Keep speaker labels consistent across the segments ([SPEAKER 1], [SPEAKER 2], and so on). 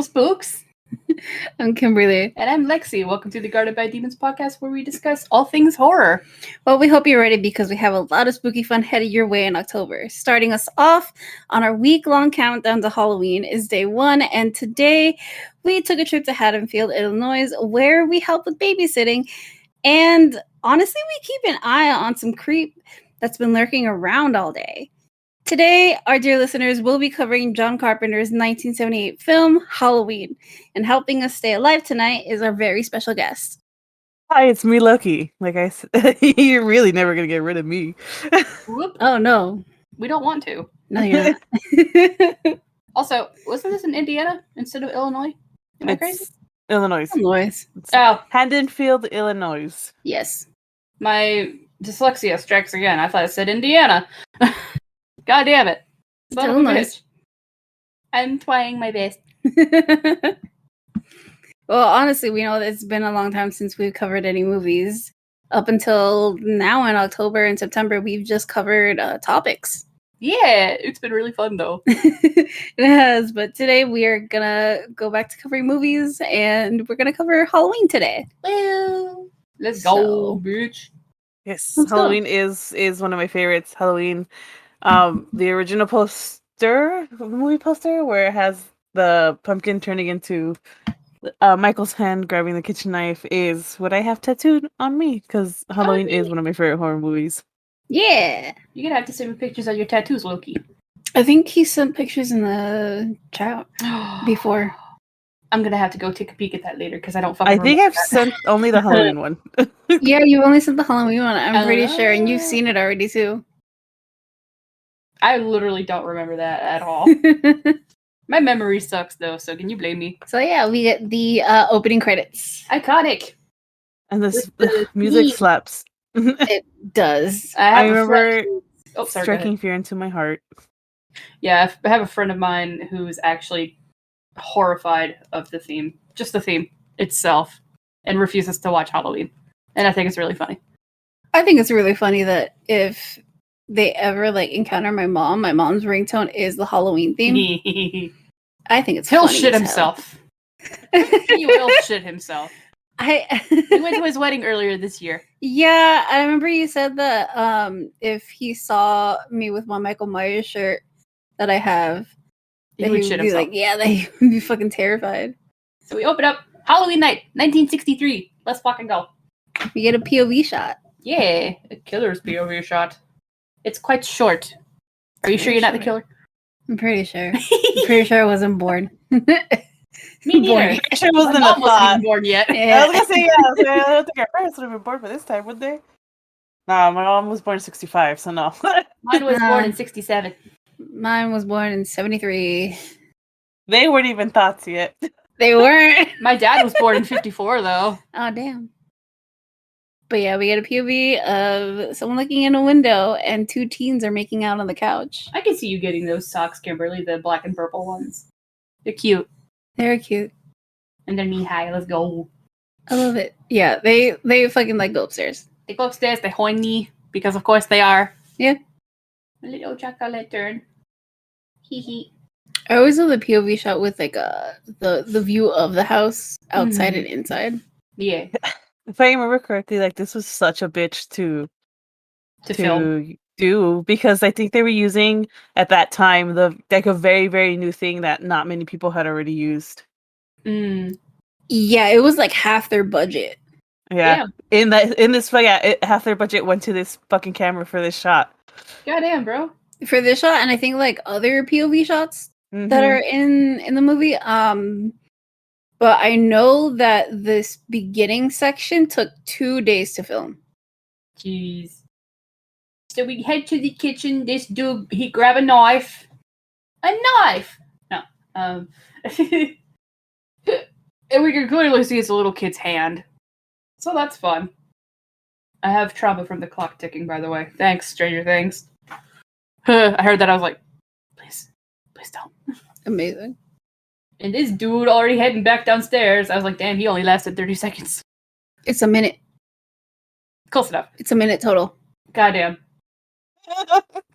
[SPEAKER 1] spooks.
[SPEAKER 2] I'm Kimberly.
[SPEAKER 1] And I'm Lexi. Welcome to the Guarded by Demons podcast, where we discuss all things horror.
[SPEAKER 2] Well, we hope you're ready because we have a lot of spooky fun headed your way in October. Starting us off on our week-long countdown to Halloween is day 1, and today we took a trip to Haddonfield, Illinois, where we help with babysitting. And honestly, we keep an eye on some creep that's been lurking around all day. Today, our dear listeners will be covering John Carpenter's 1978 film, Halloween. And helping us stay alive tonight is our very special guest.
[SPEAKER 3] Hi, it's me, Loki. Like I said, you're really never going to get rid of me.
[SPEAKER 1] Whoop.
[SPEAKER 2] Oh, no.
[SPEAKER 1] We don't want to.
[SPEAKER 2] No, you're not.
[SPEAKER 1] Also, wasn't this in Indiana instead of Illinois? Am I crazy?
[SPEAKER 3] Illinois.
[SPEAKER 2] Illinois.
[SPEAKER 1] Oh,
[SPEAKER 3] Haddonfield, Illinois.
[SPEAKER 2] Yes.
[SPEAKER 1] my dyslexia strikes again. I thought it said Indiana. God damn it. Son of a
[SPEAKER 2] Illinois.
[SPEAKER 1] bitch. I'm trying my best.
[SPEAKER 2] Well, honestly, we know that it's been a long time since we've covered any movies. Up until now in October and September, we've just covered topics.
[SPEAKER 1] Yeah, it's been really fun though.
[SPEAKER 2] It has, but today we are gonna go back to covering movies, and we're gonna cover Halloween today.
[SPEAKER 1] Well, let's
[SPEAKER 2] So-
[SPEAKER 1] go, bitch.
[SPEAKER 3] Yes,
[SPEAKER 2] Let's go.
[SPEAKER 3] Halloween is one of my favorites. Halloween, the original poster, movie poster, where it has the pumpkin turning into Michael's hand grabbing the kitchen knife, is what I have tattooed on me because Halloween is one of my favorite horror movies.
[SPEAKER 2] Yeah,
[SPEAKER 1] You're gonna have to send me pictures of your tattoos, Loki.
[SPEAKER 2] I think he sent pictures in the chat before.
[SPEAKER 1] I'm gonna have to go take a peek at that later because I don't fucking
[SPEAKER 3] I think
[SPEAKER 1] remember
[SPEAKER 3] I've
[SPEAKER 1] that.
[SPEAKER 3] sent only the Halloween one.
[SPEAKER 2] Yeah, you only sent the Halloween one. I'm pretty sure, and you've
[SPEAKER 1] Oh.
[SPEAKER 2] seen it already too.
[SPEAKER 1] I literally don't remember that at all. My memory sucks though, so can you blame me?
[SPEAKER 2] So yeah, we get the opening credits.
[SPEAKER 1] Iconic.
[SPEAKER 3] And this
[SPEAKER 1] With the
[SPEAKER 3] music
[SPEAKER 1] theme.
[SPEAKER 3] slaps.
[SPEAKER 2] It does.
[SPEAKER 1] I have
[SPEAKER 3] I
[SPEAKER 1] a
[SPEAKER 3] remember
[SPEAKER 1] friend. Oh, sorry. go ahead.
[SPEAKER 3] striking fear into my heart.
[SPEAKER 1] Yeah, I have a friend of mine who's actually horrified of the theme, just the theme itself, and refuses to watch Halloween. And I think it's really funny.
[SPEAKER 2] I think it's really funny that if they ever encounter my mom's ringtone is the Halloween theme.
[SPEAKER 1] He'll
[SPEAKER 2] I think it's funny
[SPEAKER 1] shit
[SPEAKER 2] as
[SPEAKER 1] himself. He will shit himself.
[SPEAKER 2] hell.
[SPEAKER 1] We went to his wedding earlier this year.
[SPEAKER 2] Yeah, I remember you said that if he saw me with my Michael Myers shirt that I have,
[SPEAKER 1] He
[SPEAKER 2] that
[SPEAKER 1] would
[SPEAKER 2] he
[SPEAKER 1] shit
[SPEAKER 2] would be
[SPEAKER 1] himself.
[SPEAKER 2] like, yeah, that he would be fucking terrified.
[SPEAKER 1] So we open up Halloween night, 1963. Let's fucking go.
[SPEAKER 2] We get a POV shot.
[SPEAKER 1] Yeah, a killer's POV shot. It's quite short. Are you sure you're not the killer?
[SPEAKER 2] I'm pretty sure. I'm pretty sure I wasn't born.
[SPEAKER 1] Me neither.
[SPEAKER 2] Born.
[SPEAKER 3] Actually, it
[SPEAKER 1] My
[SPEAKER 3] wasn't a
[SPEAKER 1] mom wasn't
[SPEAKER 3] thought.
[SPEAKER 1] even born yet.
[SPEAKER 3] I
[SPEAKER 2] Yeah.
[SPEAKER 3] was gonna say, I don't think our parents would have been born by this time, would they? Nah, my mom was born in 65, so no.
[SPEAKER 1] Mine was born in 67.
[SPEAKER 2] Mine was born in 73.
[SPEAKER 3] They weren't even thoughts yet.
[SPEAKER 2] They weren't.
[SPEAKER 1] My dad was born in 54, though.
[SPEAKER 2] Oh, damn. But yeah, we get a POV of someone looking in a window and 2 teens are making out on the couch.
[SPEAKER 1] I can see you getting those socks, Kimberly, the black and purple ones. They're cute.
[SPEAKER 2] They're cute.
[SPEAKER 1] And they're knee-high. Let's go.
[SPEAKER 2] I love it. Yeah, they fucking go upstairs.
[SPEAKER 1] They go upstairs, they horny, because of course they are.
[SPEAKER 2] Yeah.
[SPEAKER 1] A little chocolate turn. Hee hee.
[SPEAKER 2] I always love the POV shot with the view of the house outside
[SPEAKER 1] Mhm.
[SPEAKER 2] and inside.
[SPEAKER 1] Yeah,
[SPEAKER 3] If I remember correctly, this was such a bitch
[SPEAKER 1] to film.
[SPEAKER 3] do because I think they were using at that time a very, very new thing that not many people had already used.
[SPEAKER 1] Mm.
[SPEAKER 2] Yeah, it was half their budget.
[SPEAKER 3] Yeah. Half their budget went to this fucking camera for this shot.
[SPEAKER 1] Goddamn, bro.
[SPEAKER 2] For this shot, and I think other POV shots that
[SPEAKER 3] Mhm.
[SPEAKER 2] are in the movie. But I know that this beginning section took 2 days to film.
[SPEAKER 1] Jeez. So we head to the kitchen. This dude, he grab a knife. A knife! No. And we can clearly see it's a little kid's hand. So that's fun. I have trauma from the clock ticking, by the way. Thanks, Stranger Things. I heard that, I was like, please don't.
[SPEAKER 2] Amazing.
[SPEAKER 1] And this dude already heading back downstairs. I was like, damn, he only lasted 30 seconds.
[SPEAKER 2] It's a minute.
[SPEAKER 1] Close enough.
[SPEAKER 2] It's a minute total.
[SPEAKER 1] Goddamn.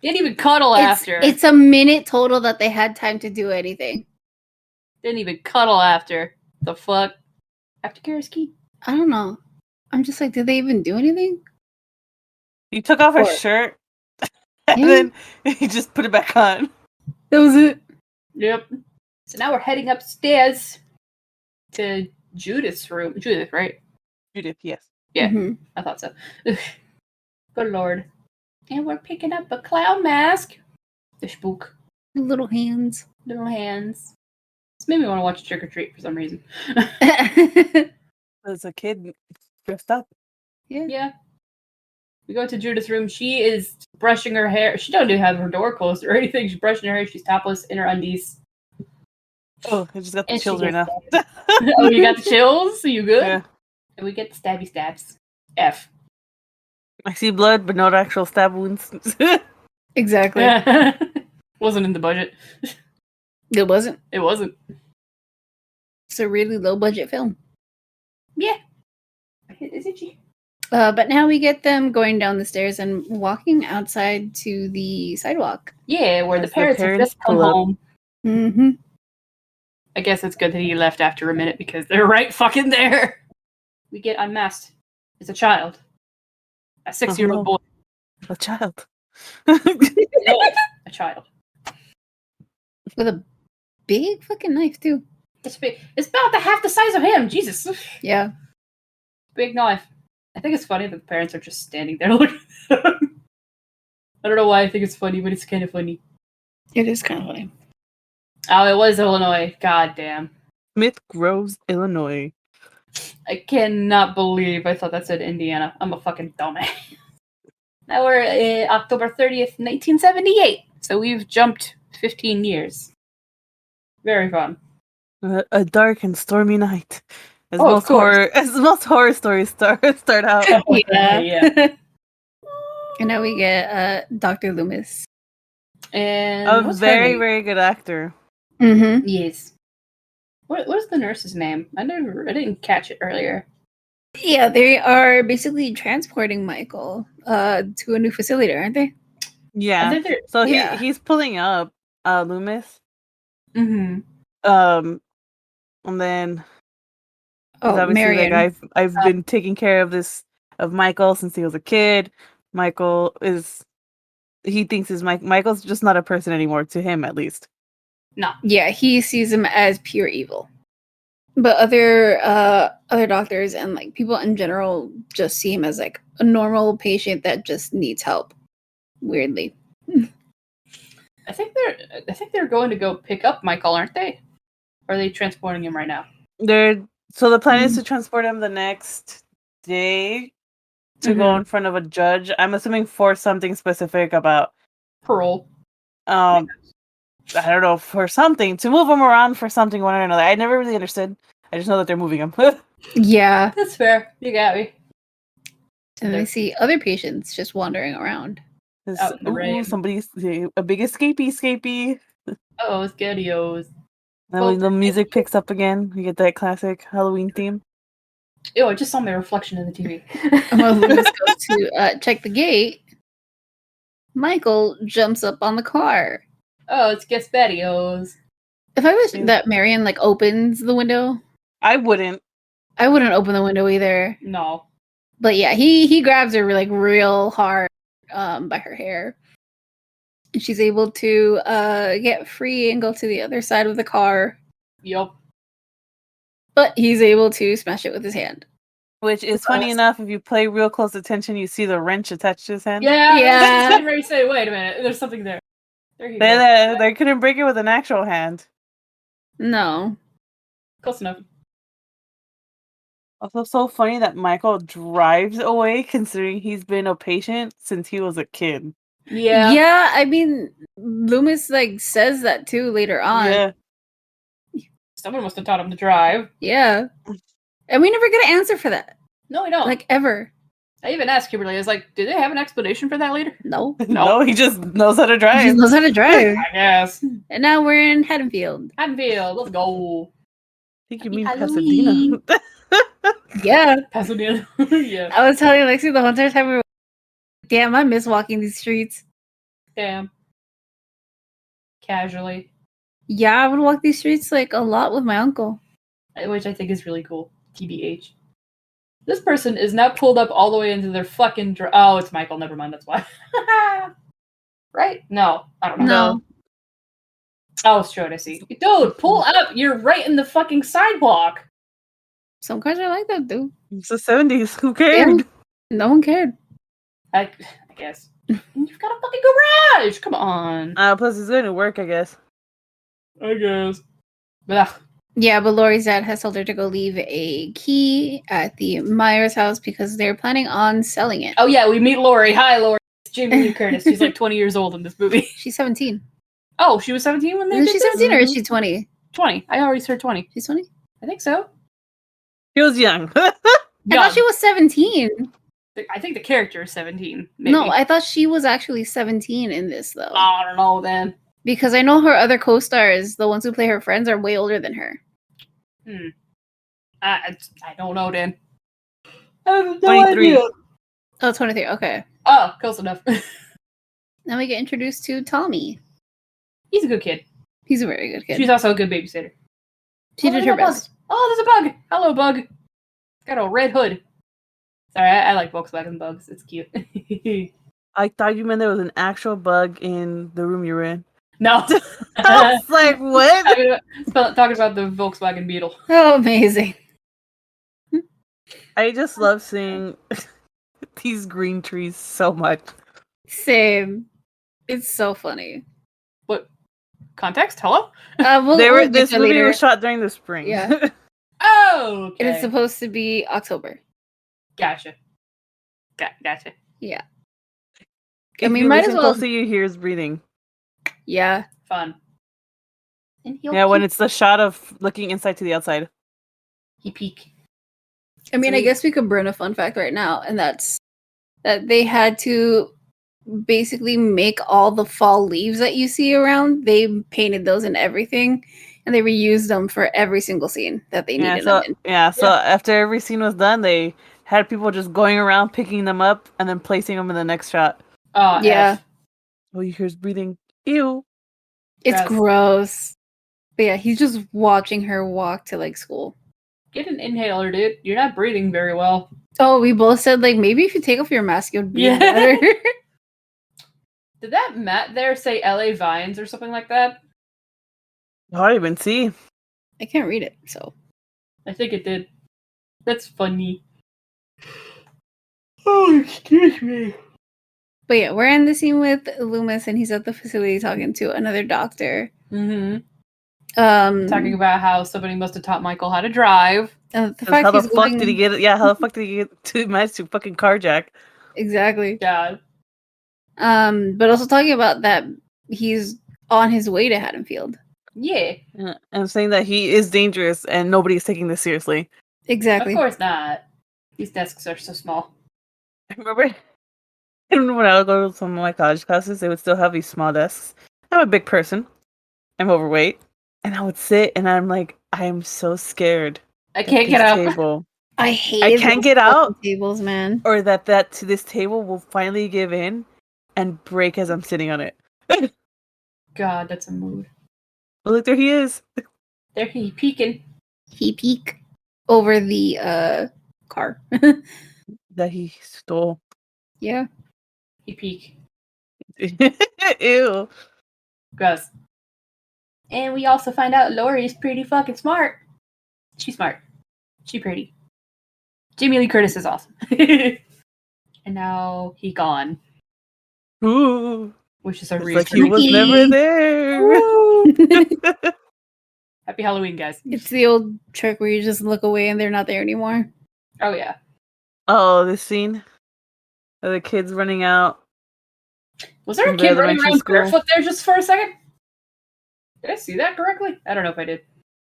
[SPEAKER 1] Didn't even cuddle after.
[SPEAKER 2] It's a minute total that they had time to do anything.
[SPEAKER 1] Didn't even cuddle after. The fuck? Aftercare is key?
[SPEAKER 2] I don't know. I'm just like, did they even do anything?
[SPEAKER 3] He took off his
[SPEAKER 2] Or-
[SPEAKER 3] shirt and
[SPEAKER 2] Yeah.
[SPEAKER 3] then he just put it back on.
[SPEAKER 2] That was it.
[SPEAKER 1] Yep. So now we're heading upstairs to Judith's room. Judith, right?
[SPEAKER 3] Judith, yes.
[SPEAKER 1] Yeah.
[SPEAKER 2] Mhm.
[SPEAKER 1] I thought so. Good lord. And we're picking up a clown mask. The spook.
[SPEAKER 2] Little hands.
[SPEAKER 1] Little hands. This made me want to watch Trick or Treat for some reason.
[SPEAKER 3] As a kid dressed up.
[SPEAKER 1] Yeah. We go to Judith's room. She is brushing her hair. She don't even have her door closed or anything. She's brushing her hair. She's topless in her undies.
[SPEAKER 3] Oh, I just got the
[SPEAKER 1] And she
[SPEAKER 3] chills right
[SPEAKER 1] gets
[SPEAKER 3] now.
[SPEAKER 1] stabbed. Oh, you got the chills? Are you good?
[SPEAKER 3] Yeah.
[SPEAKER 1] And we get the stabby stabs. F.
[SPEAKER 3] I see blood, but not actual stab wounds.
[SPEAKER 2] Exactly.
[SPEAKER 1] Wasn't in the budget.
[SPEAKER 2] It wasn't.
[SPEAKER 1] It wasn't.
[SPEAKER 2] It's a really low budget film.
[SPEAKER 1] Yeah. Is it you?
[SPEAKER 2] But now we get them going down the stairs and walking outside to the sidewalk.
[SPEAKER 1] Yeah, where
[SPEAKER 3] As
[SPEAKER 1] the parents have just come
[SPEAKER 3] pull up.
[SPEAKER 1] home.
[SPEAKER 2] Mm-hmm.
[SPEAKER 1] I guess it's good that he left after a minute because they're right fucking there. We get unmasked. It's a child. A 6-year-old boy.
[SPEAKER 3] A child.
[SPEAKER 1] No, a child.
[SPEAKER 2] With a big fucking knife, too.
[SPEAKER 1] It's big. It's about half the size of him. Jesus.
[SPEAKER 2] Yeah.
[SPEAKER 1] Big knife. I think it's funny that the parents are just standing there looking at him. I don't know why I think it's funny, but it's kind of funny.
[SPEAKER 2] It is kind of funny.
[SPEAKER 1] Oh, it was Illinois. God damn.
[SPEAKER 3] Smith Groves, Illinois.
[SPEAKER 1] I cannot believe I thought that said Indiana. I'm a fucking dumbass. Now we're October 30th, 1978. So we've jumped 15 years. Very fun.
[SPEAKER 3] A dark and stormy night. As
[SPEAKER 1] Oh, of
[SPEAKER 3] most
[SPEAKER 1] course.
[SPEAKER 3] most horror stories start out.
[SPEAKER 1] Yeah.
[SPEAKER 2] And now we get Dr. Loomis.
[SPEAKER 1] And
[SPEAKER 3] A
[SPEAKER 1] what's her
[SPEAKER 3] very,
[SPEAKER 1] name?
[SPEAKER 3] very good actor.
[SPEAKER 2] Mm-hmm.
[SPEAKER 1] Yes. What is the nurse's name? I didn't catch it earlier.
[SPEAKER 2] Yeah, they are basically transporting Michael to a new facility, aren't they?
[SPEAKER 1] I
[SPEAKER 3] Yeah.
[SPEAKER 1] think they're.
[SPEAKER 3] So
[SPEAKER 2] Yeah.
[SPEAKER 3] he's pulling up Loomis.
[SPEAKER 1] Mm-hmm.
[SPEAKER 3] And then
[SPEAKER 2] Oh,
[SPEAKER 3] obviously
[SPEAKER 2] Marion.
[SPEAKER 3] like I've been taking care of Michael since he was a kid. He thinks Michael's just not a person anymore, to him at least.
[SPEAKER 1] No.
[SPEAKER 2] Yeah, he sees him as pure evil. But other doctors and like people in general just see him as like a normal patient that just needs help. Weirdly.
[SPEAKER 1] I think they're going to go pick up Michael, aren't they? Or are they transporting him right now?
[SPEAKER 3] So the plan is to transport him the next day to go in front of a judge. I'm assuming for something specific about
[SPEAKER 1] Parole.
[SPEAKER 3] I don't know, for something to move him around for something one or another. I never really understood. I just know that they're moving him.
[SPEAKER 2] Yeah.
[SPEAKER 1] That's fair. You got me.
[SPEAKER 2] And I see other patients just wandering around.
[SPEAKER 1] Out in the rain.
[SPEAKER 3] Somebody's a big escapee.
[SPEAKER 1] Oh, Scadios.
[SPEAKER 3] And when the music picks up again, we get that classic Halloween theme.
[SPEAKER 1] Ew, I just saw my reflection in the TV.
[SPEAKER 2] While Loomis goes to check the gate, Michael jumps up on the car.
[SPEAKER 1] Oh, it's Gasparios.
[SPEAKER 2] If I wish that Marion like opens the window,
[SPEAKER 3] I wouldn't
[SPEAKER 2] open the window either.
[SPEAKER 1] No.
[SPEAKER 2] But yeah, he grabs her like real hard by her hair. And she's able to get free and go to the other side of the car.
[SPEAKER 1] Yup.
[SPEAKER 2] But he's able to smash it with his hand.
[SPEAKER 3] Which is funny enough, if you pay real close attention, you see the wrench attached to his hand.
[SPEAKER 1] Yeah.
[SPEAKER 2] Yeah.
[SPEAKER 1] I was ready to say, wait a minute, there's something there. There you go.
[SPEAKER 3] They couldn't break it with an actual hand.
[SPEAKER 2] No.
[SPEAKER 1] Close enough.
[SPEAKER 3] Also, so funny that Michael drives away, considering he's been a patient since he was a kid.
[SPEAKER 1] Yeah.
[SPEAKER 2] Yeah, I mean, Loomis like says that too later on.
[SPEAKER 3] Yeah.
[SPEAKER 1] Someone must have taught him to drive.
[SPEAKER 2] Yeah. And we never get an answer for that.
[SPEAKER 1] No, we don't.
[SPEAKER 2] Like, ever.
[SPEAKER 1] I even asked Kimberly, I was like, do they have an explanation for that later?
[SPEAKER 2] No.
[SPEAKER 3] No, he just knows how to
[SPEAKER 2] He
[SPEAKER 3] drive.
[SPEAKER 2] just knows how to drive.
[SPEAKER 1] I guess.
[SPEAKER 2] And now we're in Haddonfield.
[SPEAKER 1] Haddonfield, let's go.
[SPEAKER 3] I think you
[SPEAKER 1] Happy
[SPEAKER 3] mean
[SPEAKER 1] Halloween.
[SPEAKER 3] Pasadena.
[SPEAKER 2] Yeah.
[SPEAKER 1] Pasadena. Yeah.
[SPEAKER 2] I was telling Lexi the whole entire time we were damn, I miss walking these streets.
[SPEAKER 1] Damn. Casually.
[SPEAKER 2] Yeah, I would walk these streets like a lot with my uncle.
[SPEAKER 1] Which I think is really cool. TBH. This person is now pulled up all the way into their fucking. Oh, it's Michael. Never mind. That's why. Right? No, I don't know.
[SPEAKER 2] No.
[SPEAKER 1] Oh, it's Strode, I see. Dude, pull up! You're right in the fucking sidewalk!
[SPEAKER 2] Some cars are like that, dude.
[SPEAKER 3] It's the 70s. Who cared?
[SPEAKER 2] No one cared.
[SPEAKER 1] I guess. You've got a fucking garage! Come on.
[SPEAKER 3] Plus, it's going to work, I guess.
[SPEAKER 1] I guess. Ugh.
[SPEAKER 2] Yeah, but Lori's dad has told her to go leave a key at the Myers house because they're planning on selling it.
[SPEAKER 1] Oh yeah, we meet Lori. Hi, Lori. It's Jamie Lee Curtis. She's like 20 years old in this movie.
[SPEAKER 2] She's 17.
[SPEAKER 1] Oh, she was 17 when they
[SPEAKER 2] Isn't
[SPEAKER 1] did
[SPEAKER 2] she
[SPEAKER 1] this?
[SPEAKER 2] 17 or is she 20?
[SPEAKER 1] 20. I already heard 20.
[SPEAKER 2] She's 20?
[SPEAKER 1] I think so.
[SPEAKER 3] He was young.
[SPEAKER 2] I thought she was 17.
[SPEAKER 1] I think the character is 17. Maybe.
[SPEAKER 2] No, I thought she was actually 17 in this, though.
[SPEAKER 1] I don't know then.
[SPEAKER 2] Because I know her other co-stars, the ones who play her friends, are way older than her.
[SPEAKER 1] I don't know then. I have no
[SPEAKER 3] 23.
[SPEAKER 1] idea.
[SPEAKER 2] Oh, 23. Okay.
[SPEAKER 1] Oh, close enough.
[SPEAKER 2] Then we get introduced to Tommy.
[SPEAKER 1] He's a good kid.
[SPEAKER 2] He's a very good kid.
[SPEAKER 1] She's also a good babysitter.
[SPEAKER 2] She did
[SPEAKER 1] there's
[SPEAKER 2] her
[SPEAKER 1] a bug.
[SPEAKER 2] best.
[SPEAKER 1] Oh, there's a bug. Hello, bug. It's got a red hood. Sorry, I like Volkswagen bugs. It's cute.
[SPEAKER 3] I thought you meant there was an actual bug in the room you were in.
[SPEAKER 1] No.
[SPEAKER 3] I was like, what?
[SPEAKER 1] Talking about the Volkswagen Beetle.
[SPEAKER 2] Oh, amazing.
[SPEAKER 3] I just love seeing these green trees so much.
[SPEAKER 2] Same. It's so funny.
[SPEAKER 1] What? Context? Hello?
[SPEAKER 2] We'll get
[SPEAKER 3] This
[SPEAKER 2] to it
[SPEAKER 3] movie
[SPEAKER 2] later.
[SPEAKER 3] was shot during the spring.
[SPEAKER 2] Yeah.
[SPEAKER 1] Oh, okay.
[SPEAKER 2] And it's supposed to be October.
[SPEAKER 1] Gotcha. Gotcha.
[SPEAKER 2] Yeah.
[SPEAKER 3] If
[SPEAKER 2] I mean,
[SPEAKER 3] you
[SPEAKER 2] might
[SPEAKER 3] listen
[SPEAKER 2] as well.
[SPEAKER 3] closely, you hear his breathing.
[SPEAKER 2] Yeah.
[SPEAKER 1] Fun. And
[SPEAKER 3] Yeah, when it's the shot of looking inside to the outside.
[SPEAKER 1] he peek.
[SPEAKER 2] I mean, I
[SPEAKER 1] Sweet.
[SPEAKER 2] guess we could burn a fun fact right now, and that's that they had to basically make all the fall leaves that you see around. They painted those and everything, and they reused them for every single scene that they needed them in.
[SPEAKER 3] So after every scene was done, they had people just going around picking them up and then placing them in the next shot.
[SPEAKER 1] Oh,
[SPEAKER 2] Yeah.
[SPEAKER 1] F.
[SPEAKER 3] Oh, you hear his breathing. Ew.
[SPEAKER 2] It's
[SPEAKER 1] Gross.
[SPEAKER 2] gross. But yeah, he's just watching her walk to like school.
[SPEAKER 1] Get an inhaler, dude. You're not breathing very well.
[SPEAKER 2] Oh, we both said like maybe if you take off your mask, you'd be
[SPEAKER 1] Yeah.
[SPEAKER 2] better.
[SPEAKER 1] Did that Matt there say LA Vines or something like that?
[SPEAKER 3] I don't even see.
[SPEAKER 2] I can't read it, so
[SPEAKER 1] I think it did. That's funny. Oh, excuse me.
[SPEAKER 2] but yeah, we're in the scene with Loomis, and he's at the facility talking to another doctor.
[SPEAKER 1] Mm-hmm. Talking about how somebody must have taught Michael how to drive.
[SPEAKER 2] The
[SPEAKER 3] 'Cause
[SPEAKER 2] fact
[SPEAKER 3] how the
[SPEAKER 2] he's
[SPEAKER 3] fuck
[SPEAKER 2] going-
[SPEAKER 3] did he get it? Yeah, how the fuck did he get to manage to fucking carjack?
[SPEAKER 2] Exactly.
[SPEAKER 1] God.
[SPEAKER 2] But also talking about that he's on his way to Haddonfield.
[SPEAKER 1] Yeah.
[SPEAKER 3] And saying that he is dangerous and nobody's taking this seriously.
[SPEAKER 2] Exactly.
[SPEAKER 1] Of course not. These desks are so small.
[SPEAKER 3] I remember when I would go to some of my college classes, they would still have these small desks. I'm a big person. I'm overweight. And I would sit and I'm like, I am so scared.
[SPEAKER 1] I can't get up.
[SPEAKER 3] Table,
[SPEAKER 2] I hate.
[SPEAKER 3] I can't
[SPEAKER 2] those
[SPEAKER 3] get
[SPEAKER 2] fucking
[SPEAKER 3] out.
[SPEAKER 2] tables, man.
[SPEAKER 3] Or that to this table will finally give in and break as I'm sitting on it.
[SPEAKER 1] God, that's a mood.
[SPEAKER 3] But look, there he is.
[SPEAKER 1] There he peeking.
[SPEAKER 2] He peek over the car.
[SPEAKER 3] That he stole.
[SPEAKER 2] Yeah.
[SPEAKER 1] He peek.
[SPEAKER 3] Ew.
[SPEAKER 1] Gross. And we also find out Lori is pretty fucking smart. She's smart. She pretty. Jamie Lee Curtis is awesome. And now he gone.
[SPEAKER 3] Ooh.
[SPEAKER 1] Which is a
[SPEAKER 3] It's
[SPEAKER 1] reason.
[SPEAKER 3] like he was never there.
[SPEAKER 1] Happy Halloween, guys.
[SPEAKER 2] It's the old trick where you just look away and they're not there anymore.
[SPEAKER 1] Oh, yeah.
[SPEAKER 3] Oh, this scene of the kids running out.
[SPEAKER 1] Was there a
[SPEAKER 3] From the
[SPEAKER 1] kid running
[SPEAKER 3] elementary
[SPEAKER 1] around
[SPEAKER 3] school.
[SPEAKER 1] barefoot there just for a second? Did I see that correctly? I don't know if I did.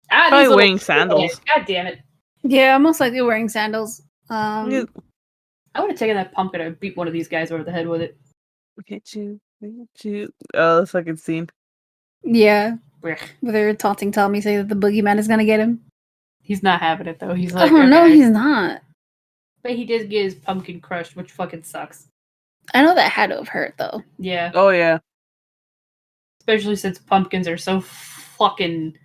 [SPEAKER 3] Probably
[SPEAKER 1] these little
[SPEAKER 3] wearing
[SPEAKER 1] kids.
[SPEAKER 3] sandals.
[SPEAKER 1] God damn it.
[SPEAKER 2] Yeah, most likely wearing sandals.
[SPEAKER 3] Yeah.
[SPEAKER 1] I would have taken that pumpkin and beat one of these guys over the head with it.
[SPEAKER 3] Look at you. Look at you. Oh, this fucking scene.
[SPEAKER 2] Yeah.
[SPEAKER 1] Blech.
[SPEAKER 2] Where they're taunting Tommy, say that the boogeyman is gonna get him.
[SPEAKER 1] He's not having it, though. He's like,
[SPEAKER 2] Oh no,
[SPEAKER 1] okay.
[SPEAKER 2] he's not.
[SPEAKER 1] But he did get his pumpkin crushed, which fucking sucks.
[SPEAKER 2] I know that had to have hurt though.
[SPEAKER 1] Yeah.
[SPEAKER 3] Oh, yeah.
[SPEAKER 1] Especially since pumpkins are so fucking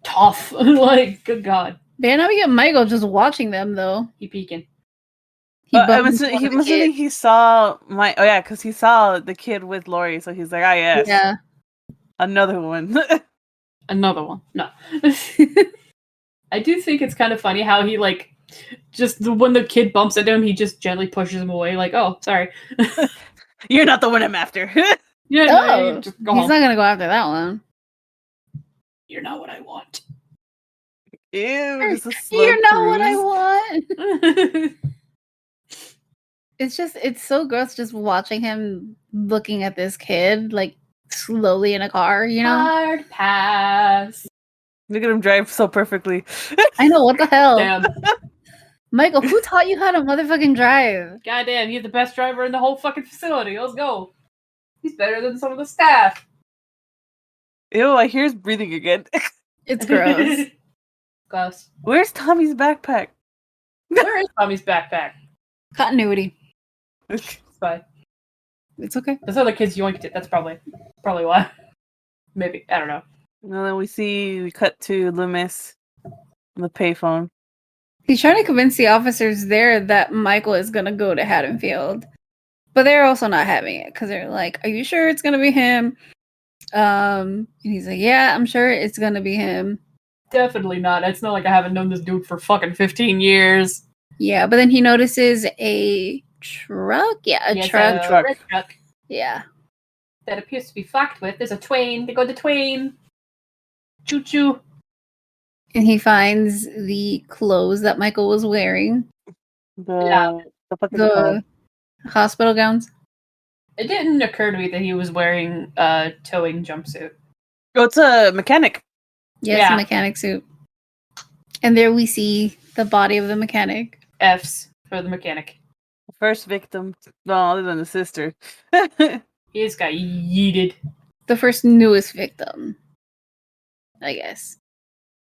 [SPEAKER 1] tough. Like, good God.
[SPEAKER 2] But now we get Michael just watching them, though.
[SPEAKER 1] He peeking.
[SPEAKER 2] He
[SPEAKER 3] he
[SPEAKER 2] bumps
[SPEAKER 3] must
[SPEAKER 2] into one of the
[SPEAKER 3] have
[SPEAKER 2] kids.
[SPEAKER 3] think he saw because he saw the kid with Lori, so he's like, ah, yes,
[SPEAKER 2] Yeah.
[SPEAKER 3] another one.
[SPEAKER 1] Another one. No. I do think it's kind of funny how he, like, just when the kid bumps into him, he just gently pushes him away, like, oh, sorry.
[SPEAKER 3] You're not the one I'm after.
[SPEAKER 1] Yeah, no, you just go
[SPEAKER 2] he's
[SPEAKER 1] home.
[SPEAKER 2] not gonna go after that one.
[SPEAKER 1] You're not what I want.
[SPEAKER 3] Ew, just a slow
[SPEAKER 2] You're not what I
[SPEAKER 3] cruise.
[SPEAKER 2] want. It's so gross just watching him looking at this kid, like, slowly in a car, you know?
[SPEAKER 1] Hard pass.
[SPEAKER 3] Look at him drive so perfectly.
[SPEAKER 2] I know, what the hell?
[SPEAKER 1] Damn.
[SPEAKER 2] Michael, who taught you how to motherfucking drive?
[SPEAKER 1] Goddamn, he's the best driver in the whole fucking facility. Let's go. He's better than some of the staff.
[SPEAKER 3] Ew, I hear his breathing again.
[SPEAKER 2] It's gross.
[SPEAKER 1] Gross.
[SPEAKER 3] Where's Tommy's backpack?
[SPEAKER 1] Where is Tommy's backpack?
[SPEAKER 2] Continuity.
[SPEAKER 1] It's fine.
[SPEAKER 2] It's okay.
[SPEAKER 1] Those other kids yoinked it. That's probably why. Maybe. I don't know.
[SPEAKER 3] And then we cut to Loomis on the payphone.
[SPEAKER 2] He's trying to convince the officers there that Michael is gonna go to Haddonfield. But they're also not having it because they're like, "Are you sure it's gonna be him?" And he's like, "Yeah, I'm sure it's gonna be him."
[SPEAKER 1] Definitely not. It's not like I haven't known this dude for fucking 15 years.
[SPEAKER 2] Yeah, but then he notices a truck. Yeah, a
[SPEAKER 1] Yes,
[SPEAKER 2] truck.
[SPEAKER 1] red truck
[SPEAKER 2] Yeah.
[SPEAKER 1] that appears to be fucked with. There's a Twain. They go to Twain. Choo choo.
[SPEAKER 2] And he finds the clothes that Michael was wearing.
[SPEAKER 1] Yeah.
[SPEAKER 3] The fuck is it called?
[SPEAKER 2] The hospital gowns.
[SPEAKER 1] It didn't occur to me that he was wearing a towing jumpsuit.
[SPEAKER 3] Oh, it's a mechanic.
[SPEAKER 2] Yes,
[SPEAKER 1] Yeah.
[SPEAKER 2] a mechanic suit. And there we see the body of the mechanic.
[SPEAKER 1] F's for the mechanic.
[SPEAKER 3] First victim. No, other than the sister.
[SPEAKER 1] He just got yeeted.
[SPEAKER 2] The first newest victim, I guess.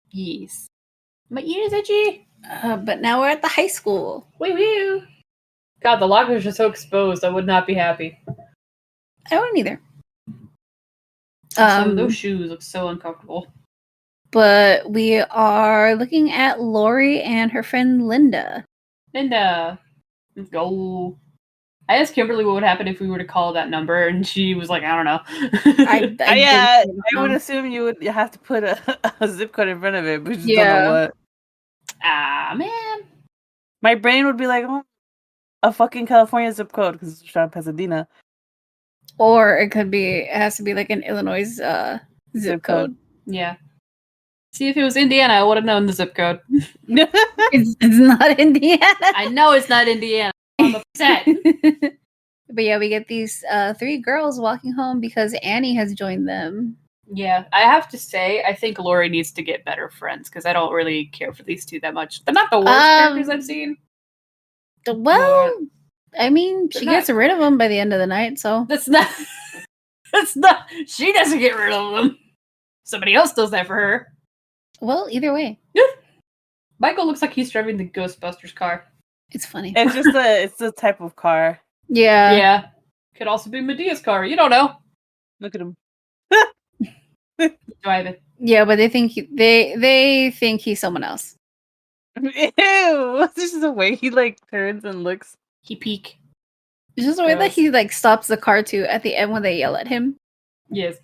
[SPEAKER 1] Yes. My ears itchy.
[SPEAKER 2] But now we're at the high school.
[SPEAKER 1] Wee wee. God, the lockers are so exposed. I would not be happy.
[SPEAKER 2] I wouldn't either.
[SPEAKER 1] Some of those shoes look so uncomfortable.
[SPEAKER 2] But we are looking at Lori and her friend Linda.
[SPEAKER 1] And let's go. I asked Kimberly what would happen if we were to call that number, and she was like, I don't know.
[SPEAKER 3] I would assume you would have to put a zip code in front of it, but just don't know what.
[SPEAKER 1] Ah, man.
[SPEAKER 3] My brain would be like, oh, a fucking California zip code because it's from Pasadena.
[SPEAKER 2] Or it has to be like an Illinois zip code.
[SPEAKER 1] Yeah. See, if it was Indiana, I would have known the zip code.
[SPEAKER 2] It's not Indiana.
[SPEAKER 1] I know it's not Indiana. I'm upset.
[SPEAKER 2] But yeah, we get these 3 girls walking home because Annie has joined them.
[SPEAKER 1] Yeah, I have to say, I think Lori needs to get better friends because I don't really care for these two that much. They're not the worst characters I've seen.
[SPEAKER 2] Well, I mean, she
[SPEAKER 1] not-
[SPEAKER 2] gets rid of them by the end of the night, so.
[SPEAKER 1] That's not. She doesn't get rid of them. Somebody else does that for her.
[SPEAKER 2] Well, either way,
[SPEAKER 1] Michael looks like he's driving the Ghostbusters car.
[SPEAKER 2] it's funny.
[SPEAKER 3] It's just it's the type of car.
[SPEAKER 2] Yeah.
[SPEAKER 1] Yeah. Could also be Medea's car. You don't know.
[SPEAKER 3] Look at him.
[SPEAKER 1] Driving.
[SPEAKER 2] Yeah, but they think they think he's someone else.
[SPEAKER 3] Ew! This is the way he like turns and looks.
[SPEAKER 1] He peek.
[SPEAKER 2] It's just the way that he like stops the car too at the end when they yell at him.
[SPEAKER 1] Yes.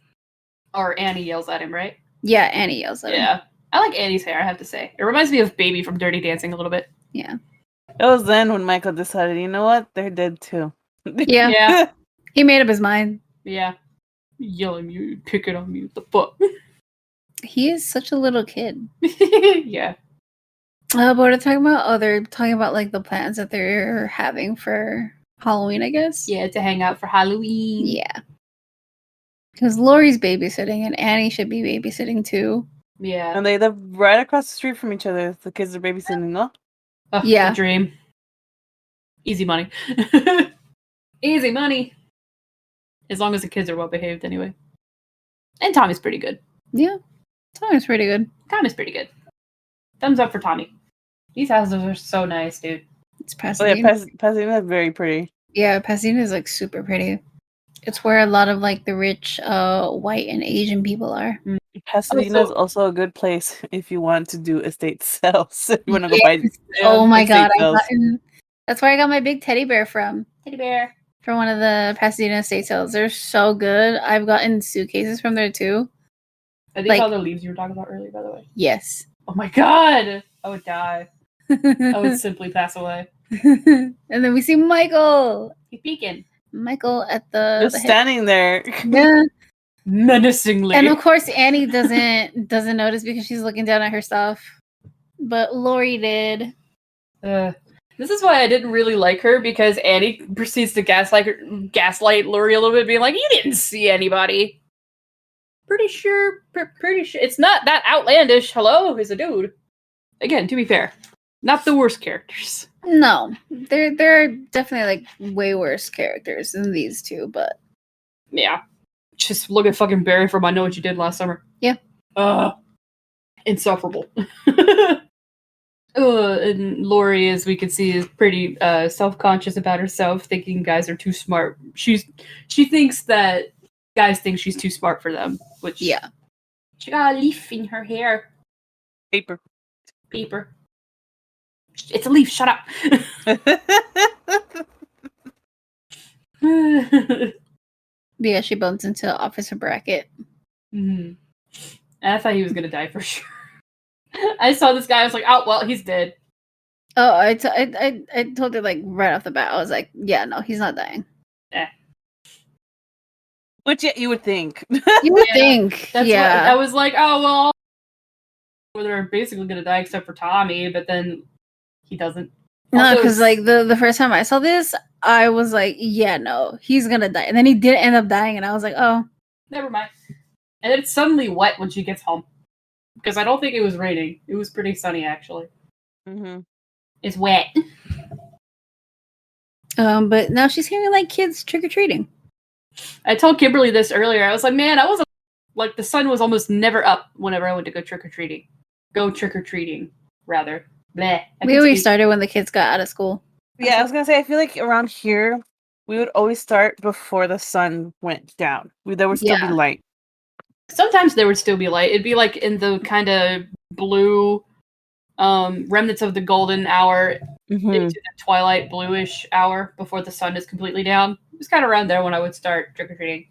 [SPEAKER 1] Or Annie yells at him, right?
[SPEAKER 2] Yeah, Annie yells at him.
[SPEAKER 1] Yeah. I like Annie's hair, I have to say. It reminds me of Baby from Dirty Dancing a little bit.
[SPEAKER 2] Yeah.
[SPEAKER 3] It was then when Michael decided, you know what? They're dead too.
[SPEAKER 2] Yeah.
[SPEAKER 1] Yeah.
[SPEAKER 2] He made up his mind.
[SPEAKER 1] Yeah. Yell at me, picking on me. What the fuck?
[SPEAKER 2] He is such a little kid.
[SPEAKER 1] Yeah.
[SPEAKER 2] But what are they talking about? Oh, they're talking about like the plans that they're having for Halloween, I guess.
[SPEAKER 1] Yeah, to hang out for Halloween.
[SPEAKER 2] Yeah. Because Lori's babysitting and Annie should be babysitting too.
[SPEAKER 1] Yeah.
[SPEAKER 3] And they live right across the street from each other. The kids are babysitting, no?
[SPEAKER 1] Oh,
[SPEAKER 2] Yeah.
[SPEAKER 1] the dream. Easy money. Easy money. As long as the kids are well behaved, anyway. And Tommy's pretty good.
[SPEAKER 2] Yeah. Tommy's pretty good.
[SPEAKER 1] Tommy's pretty good. Thumbs up for Tommy. These houses are so nice, dude.
[SPEAKER 2] It's
[SPEAKER 3] Oh
[SPEAKER 2] Pasadena.
[SPEAKER 3] yeah, Pasadena is very pretty.
[SPEAKER 2] Yeah, Pasadena is like super pretty. It's where a lot of like the rich white and Asian people are.
[SPEAKER 3] Pasadena is
[SPEAKER 1] Also-
[SPEAKER 3] also a good place if you want to do estate sales. If you want to go buy.
[SPEAKER 2] Oh my
[SPEAKER 3] estate
[SPEAKER 2] god,
[SPEAKER 3] sales.
[SPEAKER 2] that's where I got my big teddy bear from. Teddy bear from one of the Pasadena estate sales. They're so good. I've gotten suitcases from there too.
[SPEAKER 1] Are these all the leaves you were talking about earlier, by the way?
[SPEAKER 2] Yes.
[SPEAKER 1] Oh my god! I would die. I would
[SPEAKER 2] And
[SPEAKER 1] simply pass away.
[SPEAKER 2] then we see Michael.
[SPEAKER 1] He's peeking.
[SPEAKER 2] Michael at the
[SPEAKER 3] Just standing there.
[SPEAKER 2] Yeah.
[SPEAKER 1] Menacingly.
[SPEAKER 2] And of course Annie doesn't notice because she's looking down at her stuff. But Lori did.
[SPEAKER 1] This is why I didn't really like her, because Annie proceeds to gaslight Lori a little bit, being like, "You didn't see anybody." Pretty sure. It's not that outlandish. Hello, he's a dude. Again, to be fair, not the worst characters.
[SPEAKER 2] No. They're definitely like way worse characters than these two, but
[SPEAKER 1] Yeah. Just look at fucking Barry from I Know What You Did Last Summer.
[SPEAKER 2] Yeah.
[SPEAKER 1] Insufferable. And Lori, as we can see, is pretty self-conscious about herself, thinking guys are too smart. She thinks that guys think she's too smart for them, which
[SPEAKER 2] yeah.
[SPEAKER 1] she got a leaf in her hair.
[SPEAKER 3] Paper.
[SPEAKER 1] It's a leaf. Shut up.
[SPEAKER 2] But yeah, she bumps into Officer Brackett.
[SPEAKER 1] And I thought he was gonna die for sure. I saw this guy. I was like, "Oh well, he's dead."
[SPEAKER 2] Oh, I told her like right off the bat. I was like, yeah, no, he's not dying.
[SPEAKER 3] Which you would think.
[SPEAKER 2] You would
[SPEAKER 1] Yeah,
[SPEAKER 2] think.
[SPEAKER 1] That's
[SPEAKER 2] Yeah.
[SPEAKER 1] what I was like. Oh well, they're basically gonna die except for Tommy, but then he doesn't.
[SPEAKER 2] No,
[SPEAKER 1] Also,
[SPEAKER 2] because like the first time I saw this, I was like, yeah, no, he's gonna die. And then he did end up dying, and I was like, oh.
[SPEAKER 1] never mind. And then it's suddenly wet when she gets home, because I don't think it was raining. It was pretty sunny actually.
[SPEAKER 3] Mm-hmm.
[SPEAKER 1] It's wet.
[SPEAKER 2] But now she's hearing like kids trick or treating.
[SPEAKER 1] I told Kimberly this earlier. I was like, man, I wasn't like the sun was almost never up whenever I went to go trick or treating. Go trick or treating, rather. Bleh.
[SPEAKER 2] We always started when the kids got out of school.
[SPEAKER 3] Yeah, I was gonna say. I feel like around here we would always start before the sun went down. There would still be light.
[SPEAKER 1] Sometimes there would still be light. It'd be like in the kind of blue remnants of the golden hour into the twilight bluish hour before the sun is completely down. It was kind of around there when I would start trick-or-treating.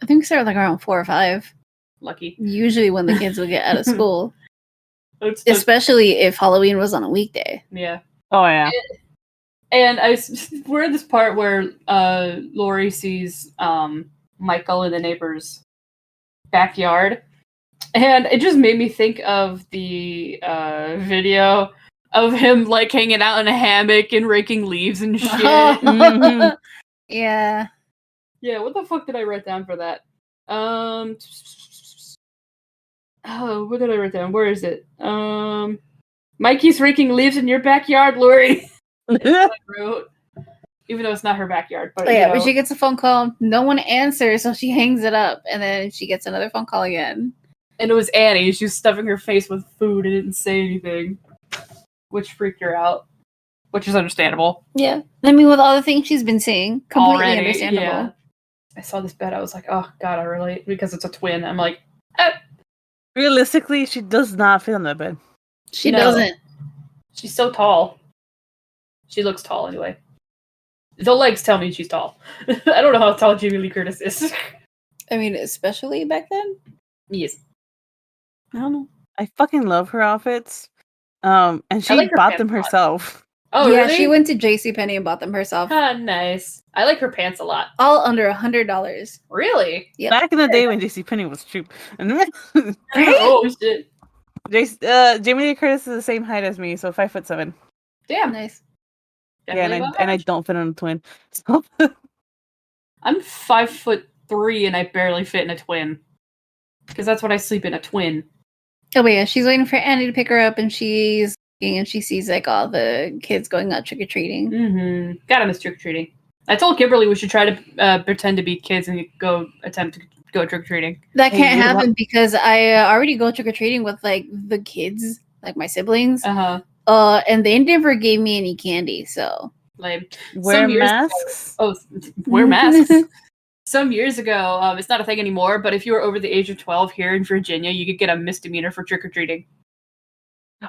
[SPEAKER 2] I think we started like around 4 or 5.
[SPEAKER 1] Lucky.
[SPEAKER 2] Usually when the kids would get out of school.
[SPEAKER 1] It's
[SPEAKER 2] Especially if Halloween was on a weekday.
[SPEAKER 1] yeah.
[SPEAKER 3] Oh yeah.
[SPEAKER 1] And we're at this part where Lori sees Michael in the neighbor's backyard. And it just made me think of the video of him like hanging out in a hammock and raking leaves and shit.
[SPEAKER 3] Mhm.
[SPEAKER 2] Yeah.
[SPEAKER 1] Yeah, what the fuck did I write down for that? Oh, what did I write down? Where is it? Mikey's raking leaves in your backyard, Lori. That's what I wrote. Even though it's not her backyard, but
[SPEAKER 2] Yeah, but she gets a phone call, no one answers, so she hangs it up, and then she gets another phone call again.
[SPEAKER 1] And it was Annie. She was stuffing her face with food and didn't say anything, which freaked her out, which is understandable.
[SPEAKER 2] Yeah. I mean, with all the things she's been seeing, completely
[SPEAKER 1] Already,
[SPEAKER 2] understandable.
[SPEAKER 1] yeah. I saw this bed. I was like, oh, God, I relate. Because it's a twin. I'm like,
[SPEAKER 3] Realistically, she does not fit on that bed.
[SPEAKER 2] She
[SPEAKER 1] No.
[SPEAKER 2] doesn't.
[SPEAKER 1] she's so tall. She looks tall anyway. The legs tell me she's tall. I don't know how tall Jamie Lee Curtis is.
[SPEAKER 2] I mean, especially back then.
[SPEAKER 1] Yes.
[SPEAKER 2] I don't know.
[SPEAKER 3] I fucking love her outfits. And she
[SPEAKER 1] like her
[SPEAKER 3] bought them
[SPEAKER 1] pants a lot.
[SPEAKER 3] herself.
[SPEAKER 1] Oh,
[SPEAKER 2] yeah,
[SPEAKER 1] really?
[SPEAKER 2] she went to JCPenney and bought them herself.
[SPEAKER 1] Ah, nice. I like her pants a lot.
[SPEAKER 2] All under $100.
[SPEAKER 1] Really?
[SPEAKER 2] Yep.
[SPEAKER 3] Back in the day when JCPenney was cheap. And
[SPEAKER 1] Oh, shit.
[SPEAKER 3] Jamie Lee Curtis is the same height as me, so 5'7".
[SPEAKER 1] Damn.
[SPEAKER 2] Nice.
[SPEAKER 3] Yeah, and I don't fit on a twin. So
[SPEAKER 1] I'm 5'3" and I barely fit in a twin. Because that's what I sleep in, a twin.
[SPEAKER 2] Oh, but yeah, she's waiting for Annie to pick her up, and she's looking, and she sees like all the kids going out trick or treating.
[SPEAKER 1] Mm-hmm. Gotta miss trick-or-treating. I told Kimberly we should try to pretend to be kids and attempt to go trick-or-treating.
[SPEAKER 2] That
[SPEAKER 3] Hey,
[SPEAKER 2] can't
[SPEAKER 3] what
[SPEAKER 2] happen
[SPEAKER 3] about-
[SPEAKER 2] because I already go trick or treating with like the kids, like my siblings.
[SPEAKER 1] Uh-huh.
[SPEAKER 2] And they never gave me any candy, so
[SPEAKER 1] Like,
[SPEAKER 3] wear
[SPEAKER 1] some years ago-
[SPEAKER 3] masks.
[SPEAKER 1] Oh, wear masks. some years ago, it's not a thing anymore, but if you were over the age of 12 here in Virginia, you could get a misdemeanor for trick-or-treating.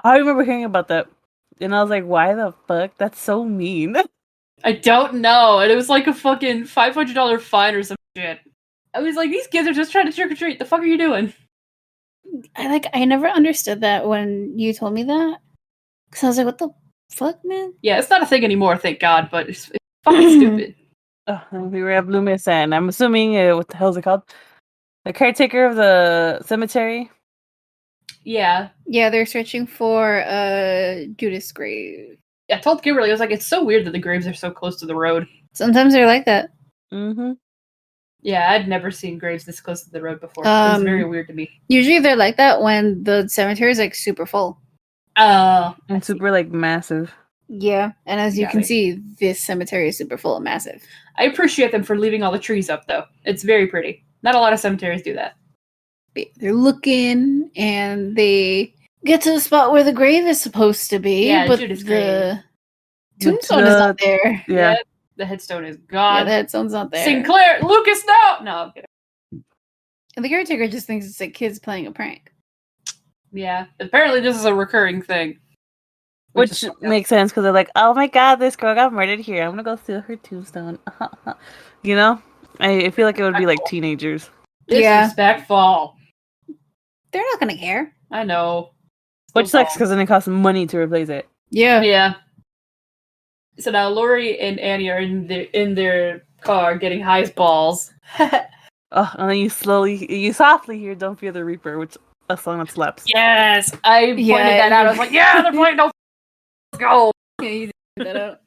[SPEAKER 3] I remember hearing about that. And I was like, why the fuck? That's so mean.
[SPEAKER 1] I don't know. And it was like a fucking $500 fine or some shit. I was like, these kids are just trying to trick-or-treat. The fuck are you doing?
[SPEAKER 2] I never understood that when you told me that. Because I was like, what the fuck, man?
[SPEAKER 1] Yeah, it's not a thing anymore, thank God, but it's fucking stupid.
[SPEAKER 3] We were at Loomis, and I'm assuming, what the hell is it called? The caretaker of the cemetery?
[SPEAKER 1] Yeah.
[SPEAKER 2] Yeah, they're searching for Judas' grave.
[SPEAKER 1] I told Kimberly, I was like, it's so weird that the graves are so close to the road.
[SPEAKER 2] Sometimes they're like that.
[SPEAKER 3] Mm-hmm.
[SPEAKER 1] Yeah, I'd never seen graves this close to the road before. It was very weird to me.
[SPEAKER 2] Usually they're like that when the cemetery is like super full.
[SPEAKER 3] And super like massive.
[SPEAKER 2] Yeah, and as you
[SPEAKER 1] Got
[SPEAKER 2] can
[SPEAKER 1] it.
[SPEAKER 2] see, this cemetery is super full and massive.
[SPEAKER 1] I appreciate them for leaving all the trees up, though. It's very pretty. Not a lot of cemeteries do that.
[SPEAKER 2] They're looking, and they get to the spot where the grave is supposed to be,
[SPEAKER 1] Yeah,
[SPEAKER 2] but
[SPEAKER 1] Judas'
[SPEAKER 2] the tombstone is not there.
[SPEAKER 3] Yeah.
[SPEAKER 1] The headstone is
[SPEAKER 2] Yeah,
[SPEAKER 1] gone.
[SPEAKER 2] the headstone's not there.
[SPEAKER 1] Sinclair, Lucas, no! No, I'm kidding.
[SPEAKER 2] And the caretaker just thinks it's like kids playing a prank.
[SPEAKER 1] Yeah, apparently this is a recurring thing.
[SPEAKER 3] Which makes sense because they're like, oh my god, this girl got murdered here. I'm gonna go steal her tombstone. You know? I feel like it would be like teenagers.
[SPEAKER 2] Yeah.
[SPEAKER 1] Disrespectful.
[SPEAKER 2] They're not gonna care.
[SPEAKER 1] I know.
[SPEAKER 3] Which sucks because then it costs money to replace it.
[SPEAKER 2] Yeah.
[SPEAKER 1] Yeah. So now Lori and Annie are in their car getting high as balls.
[SPEAKER 3] And then you softly hear "Don't Fear the Reaper," which a song that slaps.
[SPEAKER 1] Yes, I pointed that out. I was like, yeah, they're playing. No, let's go.
[SPEAKER 2] Yeah, you did that out.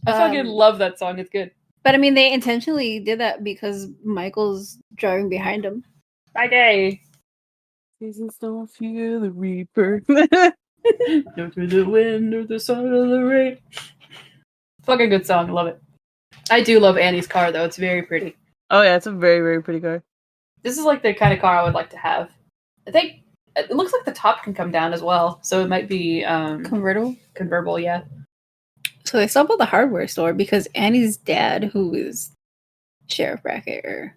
[SPEAKER 1] I fucking love that song. It's good.
[SPEAKER 2] But I mean, they intentionally did that because Michael's driving behind him.
[SPEAKER 1] Okay.
[SPEAKER 3] Seasons don't fear the Reaper.
[SPEAKER 1] No through the wind or the sun or the rain. Fucking good song. I love it. I do love Annie's car though. It's very pretty.
[SPEAKER 3] Oh yeah, it's a very, very pretty car.
[SPEAKER 1] This is like the kind of car I would like to have. I think it looks like the top can come down as well, so it might be convertible. Yeah.
[SPEAKER 2] So they stop at the hardware store because Annie's dad, who is Sheriff Brackett,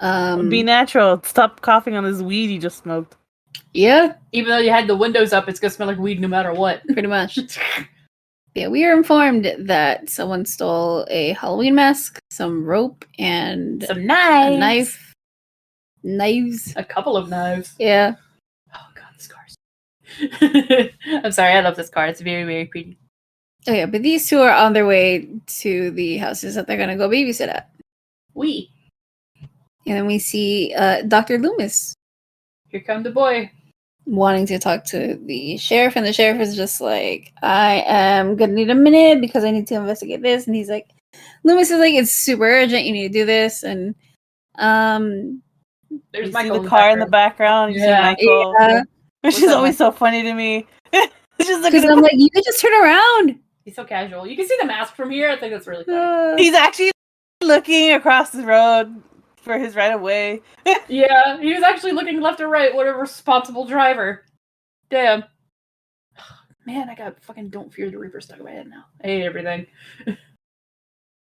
[SPEAKER 3] Be natural. Stop coughing on this weed you just smoked.
[SPEAKER 2] Yeah,
[SPEAKER 1] Even though you had the windows up, it's gonna smell like weed no matter what.
[SPEAKER 2] pretty much. Yeah, we are informed that someone stole a Halloween mask, some rope, and
[SPEAKER 1] Some
[SPEAKER 2] a
[SPEAKER 1] knives.
[SPEAKER 2] knives.
[SPEAKER 1] A couple of knives.
[SPEAKER 2] Yeah.
[SPEAKER 1] Oh god, this car's. I'm sorry, I love this car. It's very, very pretty.
[SPEAKER 2] Oh yeah, but these two are on their way to the houses that they're gonna go babysit at.
[SPEAKER 1] We.
[SPEAKER 2] And then we see Dr. Loomis
[SPEAKER 1] Here come the boy.
[SPEAKER 2] wanting to talk to the sheriff, and the sheriff is just like, I am gonna need a minute because I need to investigate this. And he's like, Loomis is like, it's super urgent, you need to do this. And
[SPEAKER 1] There's
[SPEAKER 3] You
[SPEAKER 1] Michael
[SPEAKER 3] see the car in the background. You see Michael.
[SPEAKER 2] Yeah.
[SPEAKER 3] Which is always so funny to me. Just
[SPEAKER 2] Because I'm like, you could just turn around.
[SPEAKER 1] He's so casual. You can see the mask from here. I think that's really funny.
[SPEAKER 3] He's actually looking across the road for his right of way.
[SPEAKER 1] Yeah, he was actually looking left or right. What a responsible driver. Damn. Man, I got fucking Don't Fear the Reaper stuck in my head now. I hate everything.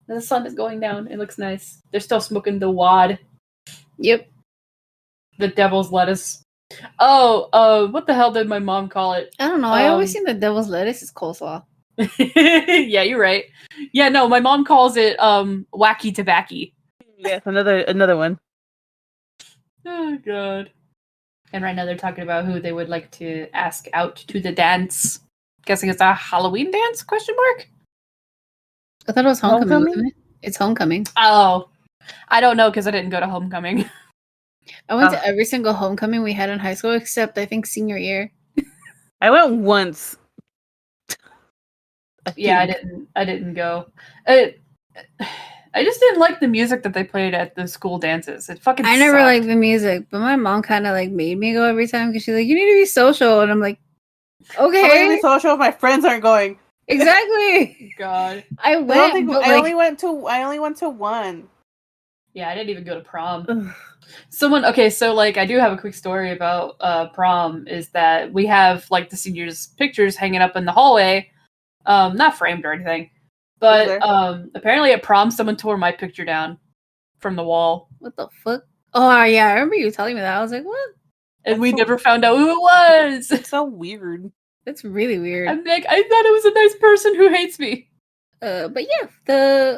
[SPEAKER 1] The sun is going down. It looks nice. They're still smoking the wad.
[SPEAKER 2] Yep.
[SPEAKER 1] The devil's lettuce. Oh, what the hell did my mom call it?
[SPEAKER 2] I don't know. I always think the devil's lettuce is coleslaw.
[SPEAKER 1] Yeah, you're right. Yeah, no, my mom calls it wacky tobacco.
[SPEAKER 3] Yes, another one.
[SPEAKER 1] Oh god. And right now they're talking about who they would like to ask out to the dance. Guessing it's a Halloween dance? Question mark?
[SPEAKER 2] I thought it was homecoming.
[SPEAKER 3] Homecoming?
[SPEAKER 2] Wasn't it? It's homecoming.
[SPEAKER 1] Oh, I don't know because I didn't go to homecoming.
[SPEAKER 2] I went to every single homecoming we had in high school except I think senior year.
[SPEAKER 3] I went once.
[SPEAKER 1] Yeah, I didn't go. I just didn't like the music that they played at the school dances. It fucking
[SPEAKER 2] I never
[SPEAKER 1] sucked.
[SPEAKER 2] liked the music, but my mom kind of like made me go every time because she's like, "You need to be social," and I'm like,
[SPEAKER 3] I'm gonna
[SPEAKER 2] "Okay,
[SPEAKER 3] be social if my friends aren't going.
[SPEAKER 2] exactly."
[SPEAKER 1] God.
[SPEAKER 2] I went. But
[SPEAKER 3] I
[SPEAKER 2] like,
[SPEAKER 3] only went to one.
[SPEAKER 1] Yeah, I didn't even go to prom.
[SPEAKER 2] ugh.
[SPEAKER 1] Okay, so like I do have a quick story about prom is that we have like the seniors' pictures hanging up in the hallway. Not framed or anything. But
[SPEAKER 3] there?
[SPEAKER 1] apparently at prom, someone tore my picture down from the wall.
[SPEAKER 2] What the fuck? Oh yeah, I remember you telling me that. I was like, what?
[SPEAKER 1] And
[SPEAKER 3] That's
[SPEAKER 1] we
[SPEAKER 3] so-
[SPEAKER 1] never found out who it was.
[SPEAKER 3] It's so weird.
[SPEAKER 2] That's really weird.
[SPEAKER 1] I'm like, I thought it was a nice person who hates me.
[SPEAKER 2] But yeah,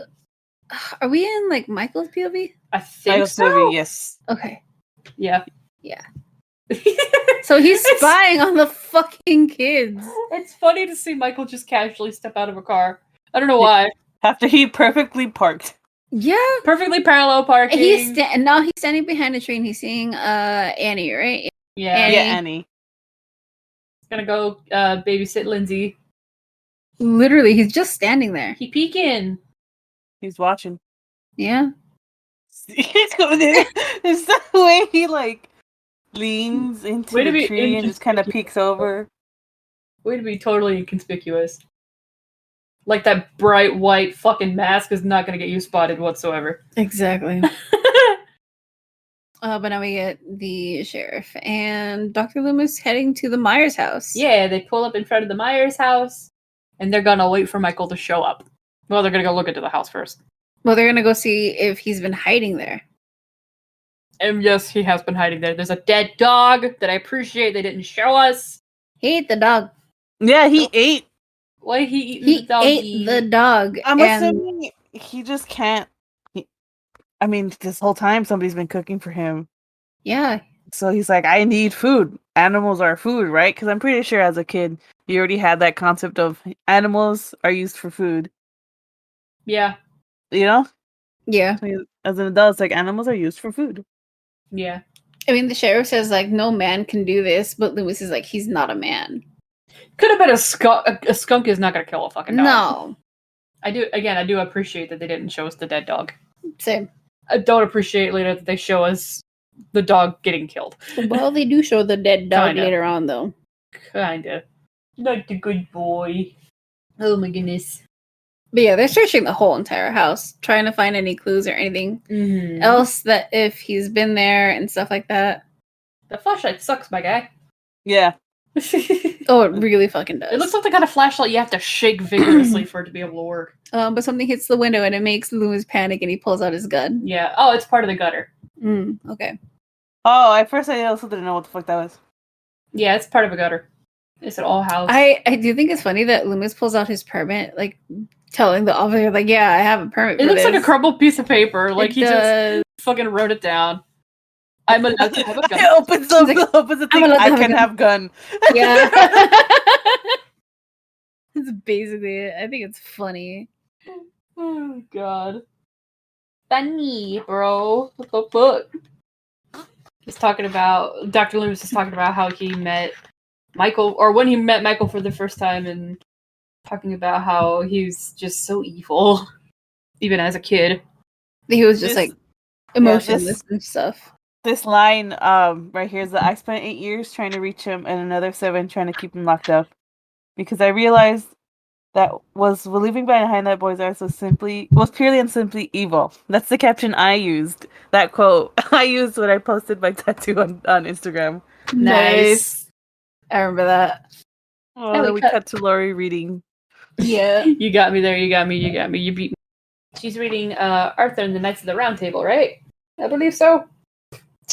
[SPEAKER 2] are we in like Michael's POV?
[SPEAKER 1] I think so.
[SPEAKER 3] Sylvie, yes.
[SPEAKER 2] Okay.
[SPEAKER 1] Yeah.
[SPEAKER 2] Yeah. So he's
[SPEAKER 1] It's-
[SPEAKER 2] spying on the fucking kids.
[SPEAKER 1] It's funny to see Michael just casually step out of a car. I don't know why.
[SPEAKER 3] After he perfectly parked.
[SPEAKER 2] Yeah.
[SPEAKER 1] Perfectly parallel parking.
[SPEAKER 2] Now he's standing behind a tree and he's seeing Annie, right?
[SPEAKER 1] yeah.
[SPEAKER 2] Annie.
[SPEAKER 3] Yeah, Annie.
[SPEAKER 1] Gonna go babysit Lindsay.
[SPEAKER 2] Literally, he's just standing there.
[SPEAKER 1] He peeking.
[SPEAKER 3] He's watching.
[SPEAKER 2] Yeah.
[SPEAKER 3] He's going there. It's the way he like leans into
[SPEAKER 1] Way to
[SPEAKER 3] the
[SPEAKER 1] be
[SPEAKER 3] tree and just kind of
[SPEAKER 1] inconspicuous.
[SPEAKER 3] peeks over.
[SPEAKER 1] Way to be totally inconspicuous. Like that bright white fucking mask is not gonna get you spotted whatsoever.
[SPEAKER 2] Exactly. But now we get the sheriff and Dr. Loomis heading to the Myers house.
[SPEAKER 1] Yeah, they pull up in front of the Myers house, and they're gonna wait for Michael to show up. Well, they're gonna go look into the house first.
[SPEAKER 2] Well, they're gonna go see if he's been hiding there.
[SPEAKER 1] And yes, he has been hiding there. There's a dead dog that I appreciate they didn't show us.
[SPEAKER 2] He ate the dog.
[SPEAKER 3] Yeah, he ate.
[SPEAKER 1] Why he eating
[SPEAKER 2] He
[SPEAKER 1] the dog?
[SPEAKER 2] ate the dog.
[SPEAKER 3] I'm
[SPEAKER 2] and
[SPEAKER 3] assuming he just can't. I mean, this whole time somebody's been cooking for him.
[SPEAKER 2] yeah,
[SPEAKER 3] So he's like, I need food. Animals are food, right? Because I'm pretty sure as a kid, you already had that concept of animals are used for food.
[SPEAKER 1] Yeah,
[SPEAKER 3] You know?
[SPEAKER 2] yeah.
[SPEAKER 3] As an adult, it's like animals are used for food.
[SPEAKER 1] yeah.
[SPEAKER 2] I mean, the sheriff says like no man can do this, but Loomis is like he's not a man.
[SPEAKER 1] Could have been a skunk. A skunk is not gonna kill a fucking dog.
[SPEAKER 2] No,
[SPEAKER 1] I do appreciate that they didn't show us the dead dog.
[SPEAKER 2] same.
[SPEAKER 1] I don't appreciate later that they show us the dog getting killed.
[SPEAKER 2] Well, they do show the dead dog
[SPEAKER 1] Kinda.
[SPEAKER 2] later on, though.
[SPEAKER 1] Kinda. Not the good boy. Oh my goodness.
[SPEAKER 2] But yeah, they're searching the whole entire house, trying to find any clues or anything
[SPEAKER 1] Mm-hmm.
[SPEAKER 2] else that if he's been there and stuff like that.
[SPEAKER 1] The flashlight sucks, my guy.
[SPEAKER 3] Yeah.
[SPEAKER 1] It
[SPEAKER 2] Oh, it really fucking does.
[SPEAKER 1] looks like the kind of flashlight you have to shake vigorously for it to be able to work.
[SPEAKER 2] But something hits the window and it makes Loomis panic and he pulls out his gun.
[SPEAKER 1] Yeah. Oh, it's part of the gutter.
[SPEAKER 2] Okay.
[SPEAKER 3] Oh, at first I also didn't know what the fuck that was.
[SPEAKER 1] Yeah, it's part of a gutter. It's an all house.
[SPEAKER 2] I do think it's funny that Loomis pulls out his permit, like telling the officer, like, yeah, I have a permit.
[SPEAKER 1] It
[SPEAKER 2] for
[SPEAKER 1] looks like a
[SPEAKER 2] this.
[SPEAKER 1] crumpled piece of paper. Like
[SPEAKER 2] It
[SPEAKER 1] he just
[SPEAKER 2] does.
[SPEAKER 1] fucking wrote it down. I'm allowed to have a gun.
[SPEAKER 3] It opens the,
[SPEAKER 2] He's like,
[SPEAKER 3] opens the
[SPEAKER 2] I'm
[SPEAKER 3] thing,
[SPEAKER 2] allowed to
[SPEAKER 3] I
[SPEAKER 2] have a
[SPEAKER 3] can
[SPEAKER 2] gun.
[SPEAKER 3] have gun.
[SPEAKER 2] Yeah. That's basically it. I think it's funny.
[SPEAKER 1] Oh god. Funny, bro. What the fuck? He's talking about Dr. Loomis is talking about how he met Michael, or when he met Michael for the first time, and talking about how he's just so evil, even as a kid.
[SPEAKER 2] He was just
[SPEAKER 3] This-
[SPEAKER 2] like emotionless and stuff.
[SPEAKER 3] This line right here is that I spent 8 years trying to reach him and another 7 trying to keep him locked up. Because I realized that was leaving behind that boy's eyes was purely and simply evil. That's the caption I used. That quote I used when I posted my tattoo on Instagram.
[SPEAKER 1] Nice.
[SPEAKER 2] I remember that.
[SPEAKER 3] Oh,
[SPEAKER 1] And
[SPEAKER 3] then
[SPEAKER 1] we
[SPEAKER 3] we cut to Lori reading.
[SPEAKER 2] Yeah.
[SPEAKER 1] You got me there, you got me, you beat me. She's reading Arthur and the Knights of the Round Table, right? I believe so.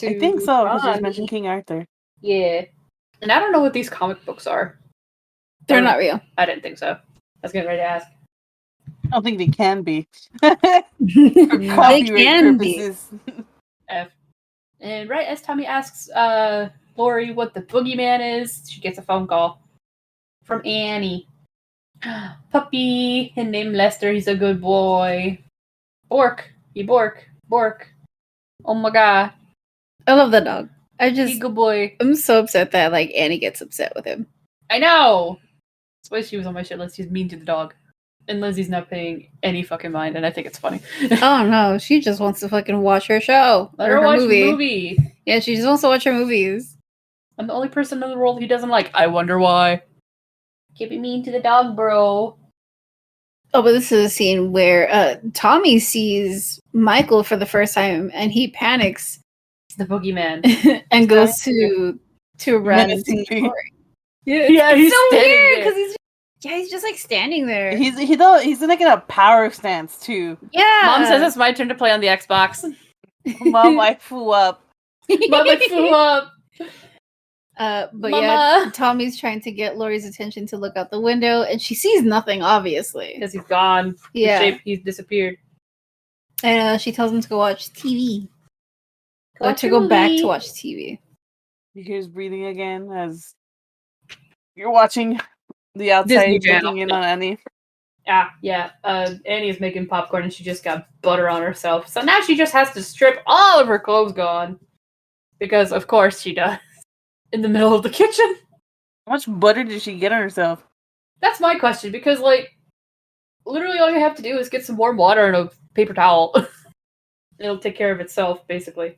[SPEAKER 3] I think so, because
[SPEAKER 1] Ron.
[SPEAKER 3] she's mentioned King Arthur.
[SPEAKER 1] Yeah. And I don't know what these comic books are.
[SPEAKER 2] They're not real.
[SPEAKER 1] I didn't think so. I was getting ready to ask.
[SPEAKER 3] I don't think they can be.
[SPEAKER 2] They
[SPEAKER 3] Copyright
[SPEAKER 2] can be.
[SPEAKER 3] purposes.
[SPEAKER 1] F. And right as Tommy asks Lori what the boogeyman is, she gets a phone call from Annie. Puppy, his name Lester, he's a good boy. Bork, he bork. Oh my god,
[SPEAKER 2] I love that dog.
[SPEAKER 1] he good boy.
[SPEAKER 2] I'm so upset that like Annie gets upset with him.
[SPEAKER 1] I know! That's why she was on my shit list, she's mean to the dog. And Lizzie's not paying any fucking mind, and I think it's funny.
[SPEAKER 2] Oh no, she just wants to fucking watch her show.
[SPEAKER 1] Let
[SPEAKER 2] or
[SPEAKER 1] her watch
[SPEAKER 2] movie.
[SPEAKER 1] the movie.
[SPEAKER 2] Yeah, she just wants to watch her movies.
[SPEAKER 1] I'm the only person in the world he doesn't like. I wonder why. Can't be mean to the dog, bro.
[SPEAKER 2] Oh, but this is a scene where Tommy sees Michael for the first time and he panics
[SPEAKER 1] It's the boogeyman.
[SPEAKER 2] and goes to run.
[SPEAKER 3] Menacingly.
[SPEAKER 2] Corey.
[SPEAKER 1] Yeah, he's
[SPEAKER 2] so
[SPEAKER 1] standing
[SPEAKER 2] weird
[SPEAKER 1] there.
[SPEAKER 2] because he's Yeah, he's just like standing there.
[SPEAKER 3] He's like in a power stance too.
[SPEAKER 2] Yeah.
[SPEAKER 1] Mom says it's my turn to play on the Xbox.
[SPEAKER 3] Mom, I flew up.
[SPEAKER 1] Mom, I flew up.
[SPEAKER 2] But
[SPEAKER 1] Mama.
[SPEAKER 2] yeah, Tommy's trying to get Lori's attention to look out the window, and she sees nothing, obviously.
[SPEAKER 1] Because he's gone.
[SPEAKER 2] Yeah.
[SPEAKER 1] He's disappeared.
[SPEAKER 2] And she tells him to go watch TV. Or to go back to watch TV.
[SPEAKER 3] You hear his breathing again as you're watching the outside
[SPEAKER 1] Disney Channel.
[SPEAKER 3] looking in on Annie.
[SPEAKER 1] Yeah. Annie is making popcorn and she just got butter on herself. So now she just has to strip all of her clothes gone. Because, of course, she does. In the middle of the kitchen.
[SPEAKER 3] How much butter did she get on herself?
[SPEAKER 1] That's my question. Because, like, literally all you have to do is get some warm water and a paper towel. It'll take care of itself, basically.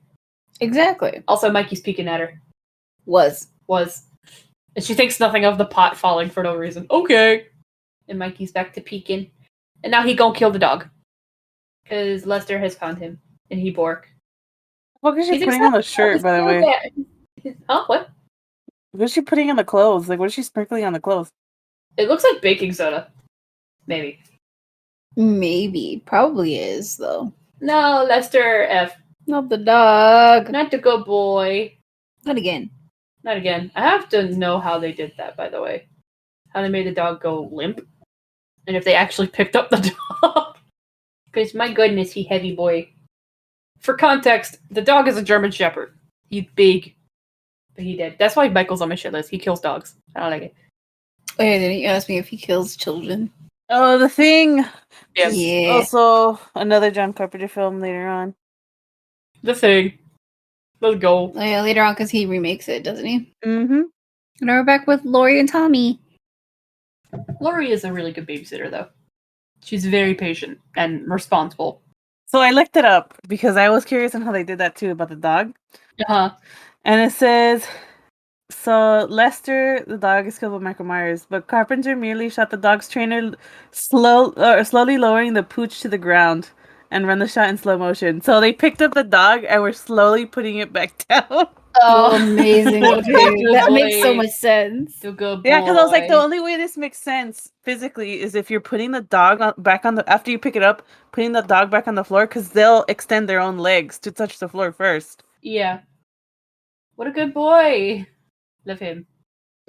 [SPEAKER 2] Exactly.
[SPEAKER 1] Also, Mikey's peeking at her.
[SPEAKER 2] Was.
[SPEAKER 1] And she thinks nothing of the pot falling for no reason. Okay. And Mikey's back to peeking. And now he gonna kill the dog. Because Lester has found him. And he bork.
[SPEAKER 3] What is she putting on the shirt, by the way?
[SPEAKER 1] Huh? What?
[SPEAKER 3] What is she putting on the clothes? Like, what is she sprinkling on the clothes?
[SPEAKER 1] It looks like baking soda. Maybe.
[SPEAKER 2] Probably is, though.
[SPEAKER 1] No, Lester F.
[SPEAKER 2] Not the dog.
[SPEAKER 1] Not the good boy.
[SPEAKER 2] Not again.
[SPEAKER 1] Not again. I have to know how they did that, by the way. How they made the dog go limp. And if they actually picked up the dog. Because, my goodness, he heavy boy. For context, the dog is a German Shepherd. He's big. But he did. That's why Michael's on my shit list. He kills dogs. I don't like it.
[SPEAKER 2] Oh, yeah, didn't you ask me if he kills children?
[SPEAKER 3] Oh, The Thing.
[SPEAKER 1] Yes.
[SPEAKER 2] Yeah.
[SPEAKER 3] Also, another John Carpenter film later on.
[SPEAKER 1] The Thing. Let's go.
[SPEAKER 2] Oh, yeah, later on, because he remakes it, doesn't he?
[SPEAKER 3] Mm-hmm.
[SPEAKER 2] And we're back with Lori and Tommy.
[SPEAKER 1] Lori is a really good babysitter, though. She's very patient and responsible.
[SPEAKER 3] So I looked it up because I was curious on how they did that too about the dog.
[SPEAKER 1] Uh-huh.
[SPEAKER 3] And it says, so Lester, the dog, is killed by Michael Myers, but Carpenter merely shot the dog's trainer slowly lowering the pooch to the ground and run the shot in slow motion. So they picked up the dog and were slowly putting it back down.
[SPEAKER 2] Oh, amazing. Okay. That makes so much sense.
[SPEAKER 1] The good boy.
[SPEAKER 3] Yeah, because I was like, the only way this makes sense physically is if you're putting the dog back on the, after you pick it up, putting the dog back on the floor, because they'll extend their own legs to touch the floor first.
[SPEAKER 1] Yeah. What a good boy. Love him.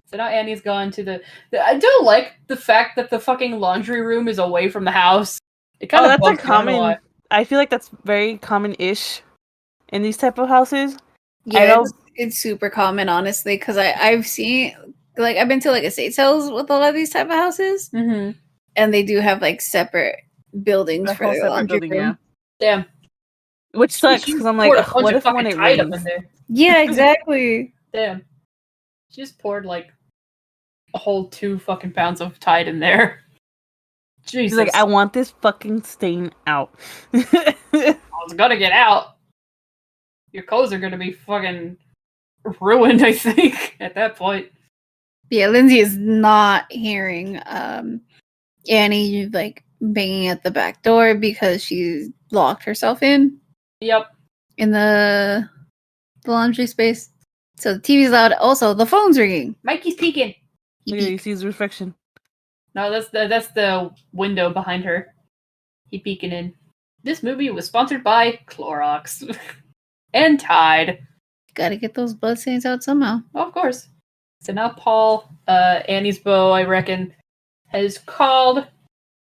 [SPEAKER 1] So now Annie's gone to the I do like the fact that the fucking laundry room is away from the house. It kind of
[SPEAKER 3] that's
[SPEAKER 1] bugs
[SPEAKER 3] a
[SPEAKER 1] me, I don't know
[SPEAKER 3] common.
[SPEAKER 1] why.
[SPEAKER 3] I feel like that's very common-ish in these type of houses.
[SPEAKER 2] Yeah, it's super common, honestly, because I've seen, like, I've been to, like, estate sales with a lot of these type of houses,
[SPEAKER 1] Mm-hmm.
[SPEAKER 2] and they do have, like, separate buildings for their laundry room.
[SPEAKER 3] Yeah.
[SPEAKER 1] Damn.
[SPEAKER 3] Which sucks, because I'm like, ugh, what if when it
[SPEAKER 1] Tide up in
[SPEAKER 3] rains?
[SPEAKER 1] there?
[SPEAKER 2] Yeah, exactly.
[SPEAKER 1] Damn. She just poured like a whole 2 fucking pounds of Tide in there. Jesus.
[SPEAKER 3] She's like, I want this fucking stain out.
[SPEAKER 1] It's gonna get out. Your clothes are gonna be fucking ruined, I think, at that point.
[SPEAKER 2] Yeah, Lindsay is not hearing Annie, like, banging at the back door because she locked herself in
[SPEAKER 1] Yep.
[SPEAKER 2] the laundry space. So the TV's loud. Also, the phone's ringing.
[SPEAKER 1] Mikey's peeking.
[SPEAKER 2] He
[SPEAKER 3] Look at, he
[SPEAKER 2] peeked.
[SPEAKER 3] sees reflection.
[SPEAKER 1] No, that's the window behind her. He peeking in. This movie was sponsored by Clorox and Tide.
[SPEAKER 2] Gotta get those blood stains out somehow.
[SPEAKER 1] Oh, of course. So now Paul, Annie's beau, I reckon, has called,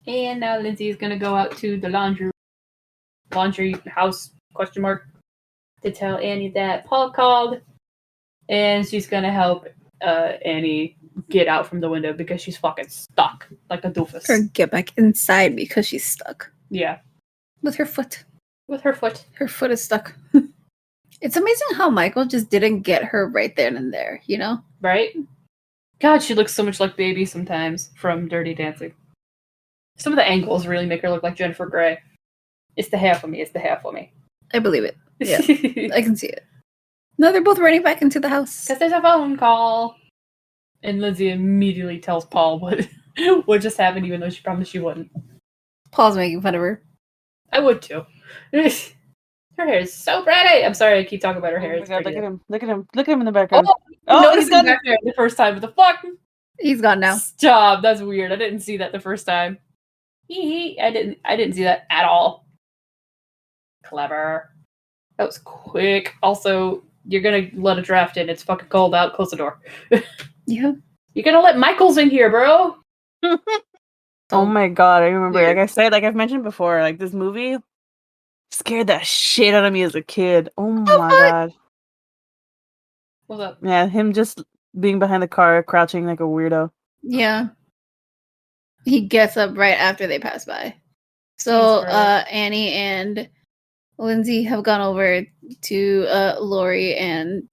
[SPEAKER 1] and now Lindsay is gonna go out to the laundry house ? To tell Annie that Paul called, and she's gonna help Annie get out from the window because she's fucking stuck like a doofus.
[SPEAKER 2] Or get back inside because she's stuck.
[SPEAKER 1] Yeah,
[SPEAKER 2] With her foot.
[SPEAKER 1] with her foot.
[SPEAKER 2] Her foot is stuck. It's amazing how Michael just didn't get her right then and there, you know?
[SPEAKER 1] Right? God, she looks so much like Baby sometimes from Dirty Dancing. Some of the angles really make her look like Jennifer Grey. It's the hair for me.
[SPEAKER 2] I believe it. Yeah, I can see it. No, they're both running back into the house.
[SPEAKER 1] Because there's a phone call. And Lindsay immediately tells Paul what just happened, even though she promised she wouldn't.
[SPEAKER 2] Paul's making fun of her.
[SPEAKER 1] I would too. Her hair is so pretty. I'm sorry I keep talking about her hair.
[SPEAKER 3] Oh my
[SPEAKER 1] It's
[SPEAKER 3] God,
[SPEAKER 1] pretty.
[SPEAKER 3] look at him in the background.
[SPEAKER 1] Oh,
[SPEAKER 3] Oh,
[SPEAKER 1] noticing
[SPEAKER 3] he's got
[SPEAKER 1] back there the first time. What the fuck?
[SPEAKER 2] He's gone now.
[SPEAKER 1] Stop. That's weird. I didn't see that the first time. I didn't see that at all. Clever. That was quick. Also, you're gonna let a draft in. It's fucking cold out. Close the door.
[SPEAKER 2] Yeah.
[SPEAKER 1] You're gonna let Michaels in here, bro.
[SPEAKER 3] Oh my god, I remember.
[SPEAKER 1] Weird.
[SPEAKER 3] Like I said, like I've mentioned before, like this movie scared the shit out of me as a kid. Oh my god.
[SPEAKER 1] What's up?
[SPEAKER 3] Yeah, him just being behind the car, crouching like a weirdo.
[SPEAKER 2] Yeah. He gets up right after they pass by. So
[SPEAKER 1] Jeez, bro.
[SPEAKER 2] Annie and Lindsay have gone over to Lori and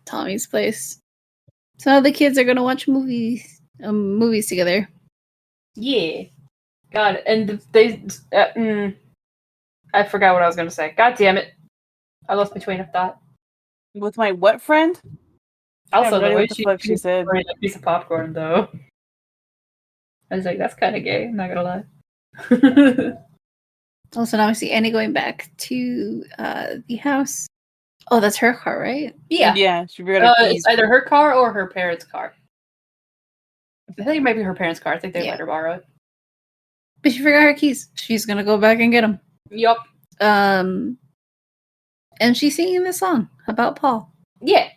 [SPEAKER 2] Tommy's place. So now the kids are gonna watch movies together.
[SPEAKER 1] Yeah. God, and they. I forgot what I was gonna say. God damn it! I lost my train of thought.
[SPEAKER 3] With my what friend?
[SPEAKER 1] Also,
[SPEAKER 3] no
[SPEAKER 1] the
[SPEAKER 3] idea
[SPEAKER 1] way
[SPEAKER 3] what the fuck she said.
[SPEAKER 1] ate a piece of popcorn, though. I was like, that's kind of gay. I'm not gonna lie.
[SPEAKER 2] Also, now I see Annie going back to the house. Oh, that's her car, right?
[SPEAKER 1] Yeah.
[SPEAKER 3] Yeah, she forgot her keys.
[SPEAKER 1] It's either her car or her parents' car. I think it might be her parents' car. I think they
[SPEAKER 2] Yeah.
[SPEAKER 1] let her borrow it.
[SPEAKER 2] But she forgot her keys. She's gonna go back and get them.
[SPEAKER 1] Yup.
[SPEAKER 2] And she's singing this song about Paul.
[SPEAKER 1] Yeah.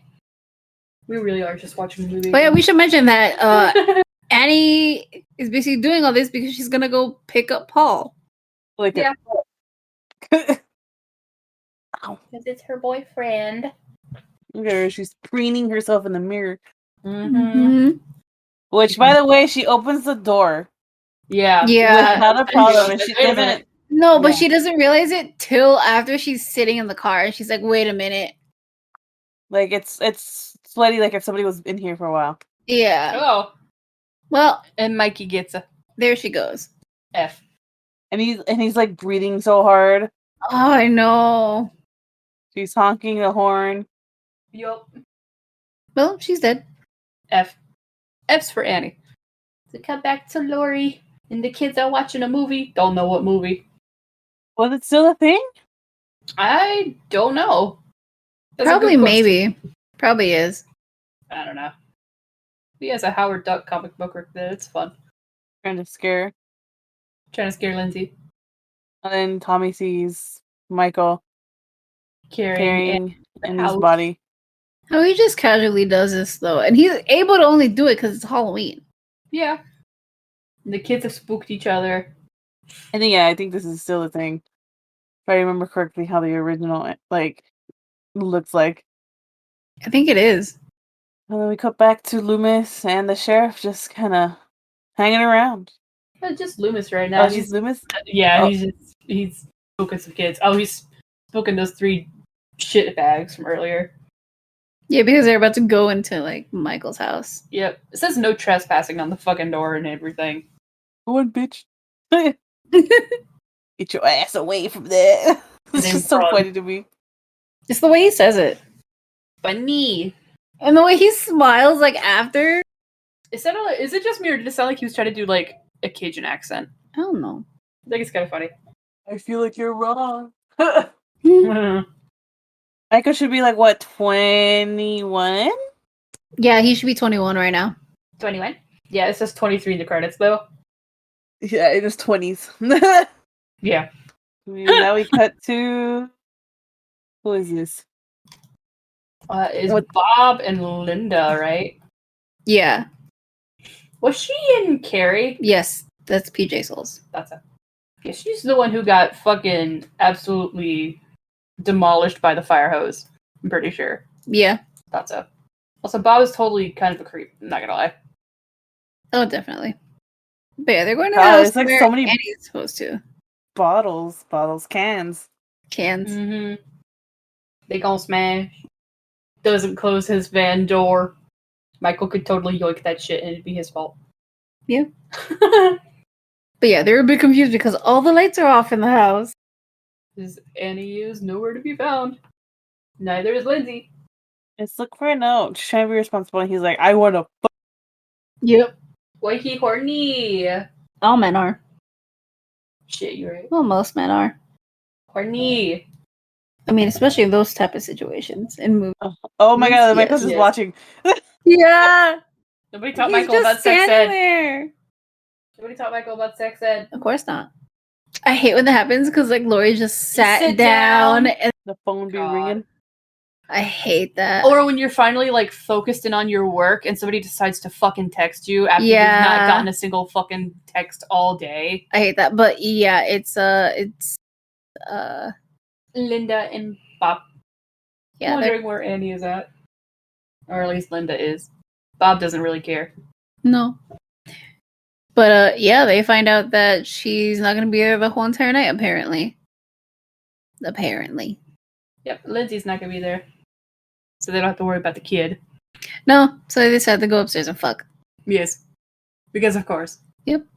[SPEAKER 1] We really are just watching a movie.
[SPEAKER 2] But yeah, we should mention that Annie is basically doing all this because she's gonna go pick up Paul.
[SPEAKER 3] Like
[SPEAKER 1] Yeah.
[SPEAKER 3] Ow.
[SPEAKER 1] Because it's her boyfriend.
[SPEAKER 3] Look at her, she's preening herself in the mirror.
[SPEAKER 2] Mm-hmm.
[SPEAKER 3] Which, by the way, she opens the door
[SPEAKER 1] Yeah.
[SPEAKER 2] Yeah.
[SPEAKER 3] without a problem. And she
[SPEAKER 1] Wait a
[SPEAKER 3] doesn't.
[SPEAKER 1] minute.
[SPEAKER 2] No, but
[SPEAKER 3] Yeah.
[SPEAKER 2] she doesn't realize it till after she's sitting in the car. And she's like, wait a minute.
[SPEAKER 3] Like it's sweaty. Like if somebody was in here for a while.
[SPEAKER 2] Yeah.
[SPEAKER 1] Oh.
[SPEAKER 2] Well,
[SPEAKER 1] And Mikey gets a
[SPEAKER 2] there she goes.
[SPEAKER 1] F.
[SPEAKER 3] And he's like breathing so hard.
[SPEAKER 2] Oh, I know.
[SPEAKER 3] She's honking the horn.
[SPEAKER 1] Yup.
[SPEAKER 2] Well, she's dead.
[SPEAKER 1] F. F's for Annie. So come back to Lori, and the kids are watching a movie. Don't know what movie.
[SPEAKER 3] Was it still a thing?
[SPEAKER 1] I don't know. That's a
[SPEAKER 2] Probably,
[SPEAKER 1] good question.
[SPEAKER 2] maybe. Probably is.
[SPEAKER 1] I don't know. He has a Howard Duck comic book right there. It's fun.
[SPEAKER 3] Trying to scare.
[SPEAKER 1] Trying to scare Lindsay.
[SPEAKER 3] And then Tommy sees Michael carrying in his
[SPEAKER 1] house.
[SPEAKER 3] body.
[SPEAKER 2] Oh, he just casually does this, though. And he's able to only do it because it's Halloween.
[SPEAKER 1] Yeah. And the kids have spooked each other.
[SPEAKER 3] I think this is still a thing. If I remember correctly, how the original looks like.
[SPEAKER 2] I think it is.
[SPEAKER 3] And then we cut back to Loomis and the sheriff just kind of hanging around.
[SPEAKER 1] But just Loomis right now.
[SPEAKER 3] Oh, he's Loomis?
[SPEAKER 1] Yeah,
[SPEAKER 3] Oh.
[SPEAKER 1] he's spooking some kids. Oh, he's spooking those 3 shit bags from earlier.
[SPEAKER 2] Yeah, because they're about to go into, like, Michael's house.
[SPEAKER 1] Yep. It says no trespassing on the fucking door and everything.
[SPEAKER 3] Go on, bitch. Get your ass away from there. It's
[SPEAKER 1] Name
[SPEAKER 3] just so
[SPEAKER 1] fraud.
[SPEAKER 3] funny to me.
[SPEAKER 2] It's the way he says it.
[SPEAKER 1] Funny.
[SPEAKER 2] And the way he smiles, like, after.
[SPEAKER 1] Is it just me, or did it sound like he was trying to do, like, a Cajun accent?
[SPEAKER 2] I don't know.
[SPEAKER 1] I think it's kind of funny.
[SPEAKER 3] I feel like you're wrong.
[SPEAKER 1] Mhm.
[SPEAKER 3] Michael should be like, what, 21?
[SPEAKER 2] Yeah, he should be 21 right now.
[SPEAKER 1] 21? Yeah, it says 23 in the credits, though.
[SPEAKER 3] Yeah, in his 20s.
[SPEAKER 1] Yeah.
[SPEAKER 3] Now we cut to... Who is this?
[SPEAKER 1] Is
[SPEAKER 3] What-
[SPEAKER 1] Bob and Linda, right?
[SPEAKER 2] Yeah.
[SPEAKER 1] Was she in Carrie?
[SPEAKER 2] Yes, that's PJ Souls.
[SPEAKER 1] That's it. Yeah, she's the one who got fucking absolutely demolished by the fire hose. I'm pretty sure.
[SPEAKER 2] Yeah.
[SPEAKER 1] That's it. Also, Bob is totally kind of a creep. I'm not gonna lie.
[SPEAKER 2] Oh, definitely. But yeah, they're going to the
[SPEAKER 3] Wow,
[SPEAKER 2] house
[SPEAKER 3] it's like
[SPEAKER 2] where
[SPEAKER 3] so many-
[SPEAKER 2] Annie's supposed to.
[SPEAKER 3] Bottles, cans.
[SPEAKER 2] Cans.
[SPEAKER 1] Mm-hmm. They gonna smash. Doesn't close his van door. Michael could totally yoink that shit and it'd be his fault.
[SPEAKER 2] Yeah. But yeah, they're a bit confused because all the lights are off in the house.
[SPEAKER 1] Annie is nowhere to be found. Neither is Lindsay.
[SPEAKER 3] Let's look for a note. Just trying to be responsible. And he's like, I want to
[SPEAKER 2] Yep.
[SPEAKER 1] Why he horny?
[SPEAKER 2] All men are.
[SPEAKER 1] Shit, you're right.
[SPEAKER 2] Well, most men are.
[SPEAKER 1] Horny.
[SPEAKER 2] I mean, especially in those type of situations in movies.
[SPEAKER 3] Oh my god,
[SPEAKER 2] Yes,
[SPEAKER 3] Michael's just
[SPEAKER 1] yes.
[SPEAKER 3] watching.
[SPEAKER 2] Yeah.
[SPEAKER 1] Nobody taught
[SPEAKER 2] He's
[SPEAKER 1] Michael about
[SPEAKER 2] just
[SPEAKER 1] sex
[SPEAKER 2] standing
[SPEAKER 1] ed.
[SPEAKER 2] there.
[SPEAKER 1] Nobody taught Michael about sex ed.
[SPEAKER 2] Of course not. I hate when that happens because like Lori just sat
[SPEAKER 1] sit
[SPEAKER 2] down
[SPEAKER 1] down.
[SPEAKER 2] and
[SPEAKER 3] The phone be
[SPEAKER 1] God.
[SPEAKER 3] ringing.
[SPEAKER 2] I hate that.
[SPEAKER 1] Or when you're finally like focused in on your work and somebody decides to fucking text you after you've not
[SPEAKER 2] Yeah.
[SPEAKER 1] gotten a single fucking text all day.
[SPEAKER 2] I hate that. But yeah, it's
[SPEAKER 1] Linda and Bob.
[SPEAKER 2] yeah, they're-
[SPEAKER 1] Wondering where Annie is at. Or at least Linda is. Bob doesn't really care.
[SPEAKER 2] no. But yeah, they find out that she's not gonna be there the whole entire night, apparently. Apparently.
[SPEAKER 1] Yep, Lindsay's not gonna be there. So they don't have to worry about the kid.
[SPEAKER 2] No, so they decide to go upstairs and fuck.
[SPEAKER 1] Yes. Because of course.
[SPEAKER 2] Yep.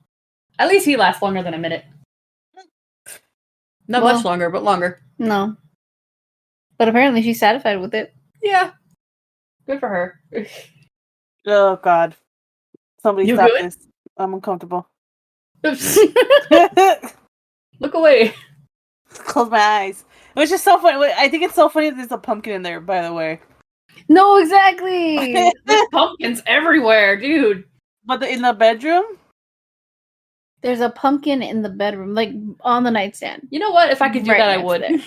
[SPEAKER 1] At least he lasts longer than a minute. Not
[SPEAKER 2] Well-
[SPEAKER 1] much longer, but longer.
[SPEAKER 2] No. But apparently she's satisfied with it.
[SPEAKER 1] Yeah. Good for her.
[SPEAKER 3] Oh God! Somebody
[SPEAKER 1] You
[SPEAKER 3] stop
[SPEAKER 1] good?
[SPEAKER 3] this. I'm uncomfortable.
[SPEAKER 1] Oops. Look away.
[SPEAKER 3] Close my eyes. It was just so funny. I think it's so funny that there's a pumpkin in there. By the way,
[SPEAKER 2] No, exactly.
[SPEAKER 1] There's pumpkins everywhere, dude.
[SPEAKER 3] but in the bedroom.
[SPEAKER 2] There's a pumpkin in the bedroom, like on the nightstand.
[SPEAKER 1] You know what? If I could do
[SPEAKER 2] Right
[SPEAKER 1] that, I
[SPEAKER 2] next
[SPEAKER 1] would.
[SPEAKER 2] to there.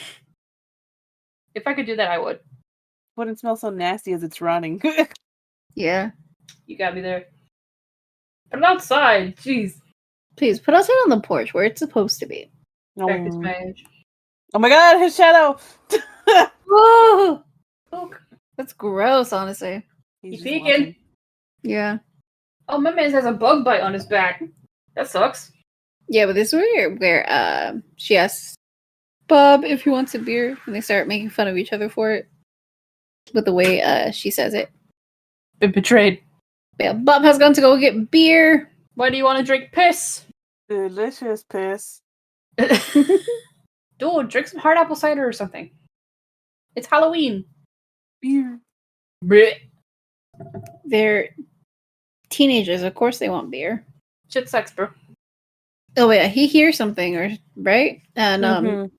[SPEAKER 1] If I could do that, I would.
[SPEAKER 3] Wouldn't smell so nasty as it's rotting.
[SPEAKER 2] Yeah.
[SPEAKER 1] You got me there. Put it outside. Jeez.
[SPEAKER 2] Please put outside on the porch where it's supposed to be.
[SPEAKER 1] Practice my age.
[SPEAKER 3] Oh my God! His shadow.
[SPEAKER 2] Whoa!
[SPEAKER 1] Look.
[SPEAKER 2] That's gross, honestly.
[SPEAKER 1] You
[SPEAKER 3] just
[SPEAKER 1] peeking?
[SPEAKER 3] watching.
[SPEAKER 2] Yeah.
[SPEAKER 1] Oh, my man has a bug bite on his back. That sucks.
[SPEAKER 2] Yeah, but this is where she asks Bob if he wants a beer, and they start making fun of each other for it. With the way she says it.
[SPEAKER 1] Been betrayed.
[SPEAKER 2] Yeah, Bob has gone to go get beer.
[SPEAKER 1] Why do you want to drink piss?
[SPEAKER 3] Delicious piss.
[SPEAKER 1] Dude, drink some hard apple cider or something. It's Halloween.
[SPEAKER 3] Beer.
[SPEAKER 1] Blech.
[SPEAKER 2] They're teenagers, of course they want beer.
[SPEAKER 1] Shit sucks, bro.
[SPEAKER 2] Oh yeah, he hears something, or right? And
[SPEAKER 3] Mhm.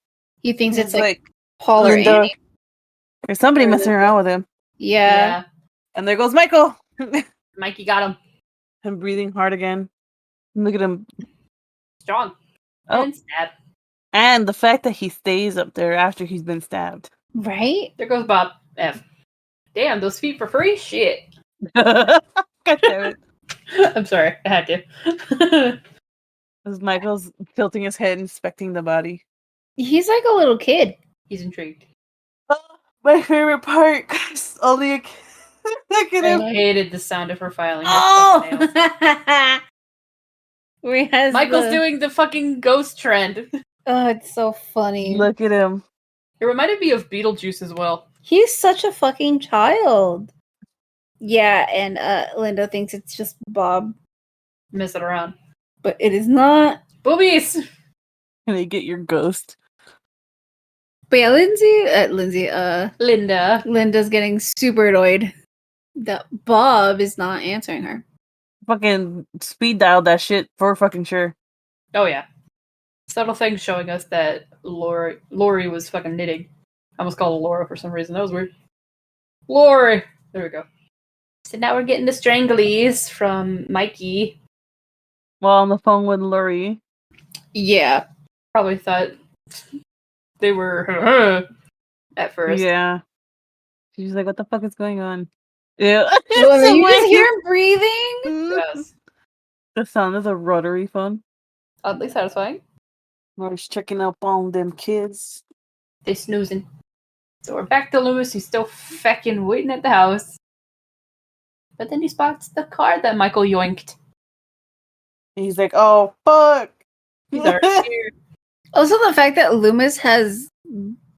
[SPEAKER 2] he thinks it's
[SPEAKER 3] It's
[SPEAKER 2] like Paul or
[SPEAKER 3] Linda.
[SPEAKER 2] Annie.
[SPEAKER 3] There's somebody
[SPEAKER 1] Or
[SPEAKER 3] messing
[SPEAKER 1] Linda.
[SPEAKER 3] around with him,
[SPEAKER 2] Yeah.
[SPEAKER 3] and there goes Michael.
[SPEAKER 1] Mikey got him.
[SPEAKER 3] Him breathing hard again. Look at him.
[SPEAKER 1] Strong.
[SPEAKER 3] Oh.
[SPEAKER 1] And stab.
[SPEAKER 3] And the fact that he stays up there after he's been stabbed.
[SPEAKER 2] Right?
[SPEAKER 1] There goes Bob. F. Damn, those feet for free? Shit.
[SPEAKER 3] God damn it.
[SPEAKER 1] I'm sorry. I had to.
[SPEAKER 3] As Michael's tilting his head, inspecting the body.
[SPEAKER 2] He's like a little kid.
[SPEAKER 1] He's intrigued.
[SPEAKER 3] My favorite part. 'Cause only a kid. Look at him.
[SPEAKER 1] I hated the sound of her filing her
[SPEAKER 2] Oh!
[SPEAKER 1] fucking nails.
[SPEAKER 2] Where he has
[SPEAKER 1] Michael's
[SPEAKER 2] the-
[SPEAKER 1] doing the fucking ghost trend.
[SPEAKER 2] Oh, it's so funny.
[SPEAKER 3] Look at him.
[SPEAKER 1] It reminded me of Beetlejuice as well.
[SPEAKER 2] He's such a fucking child. Yeah, and Linda thinks it's just Bob,
[SPEAKER 1] Messing around.
[SPEAKER 2] but it is not.
[SPEAKER 1] Boobies!
[SPEAKER 3] Can they get your ghost?
[SPEAKER 2] But yeah,
[SPEAKER 1] Linda.
[SPEAKER 2] Linda's getting super annoyed that Bob is not answering her.
[SPEAKER 3] Fucking speed dial that shit for fucking sure.
[SPEAKER 1] Oh, yeah. Subtle things showing us that Lori was fucking knitting. I almost called her Laura for some reason. That was weird. Lori! There we go. So now we're getting the stranglies from Mikey.
[SPEAKER 3] While on the phone with Lori.
[SPEAKER 2] Yeah.
[SPEAKER 1] Probably thought they were at first.
[SPEAKER 3] Yeah. She's like, what the fuck is going on? Yeah.
[SPEAKER 2] Well,
[SPEAKER 3] So
[SPEAKER 2] you just
[SPEAKER 3] weird.
[SPEAKER 2] hear him breathing?
[SPEAKER 1] Yes.
[SPEAKER 3] The sound of the rotary phone.
[SPEAKER 1] Oddly satisfying.
[SPEAKER 3] Lori's checking up on them kids.
[SPEAKER 1] They snoozing. So we're back to Lewis. He's still feckin' waiting at the house. But then he spots the car that Michael yoinked.
[SPEAKER 3] And he's like, oh, fuck.
[SPEAKER 1] He's already here.
[SPEAKER 2] Also, the fact that Loomis has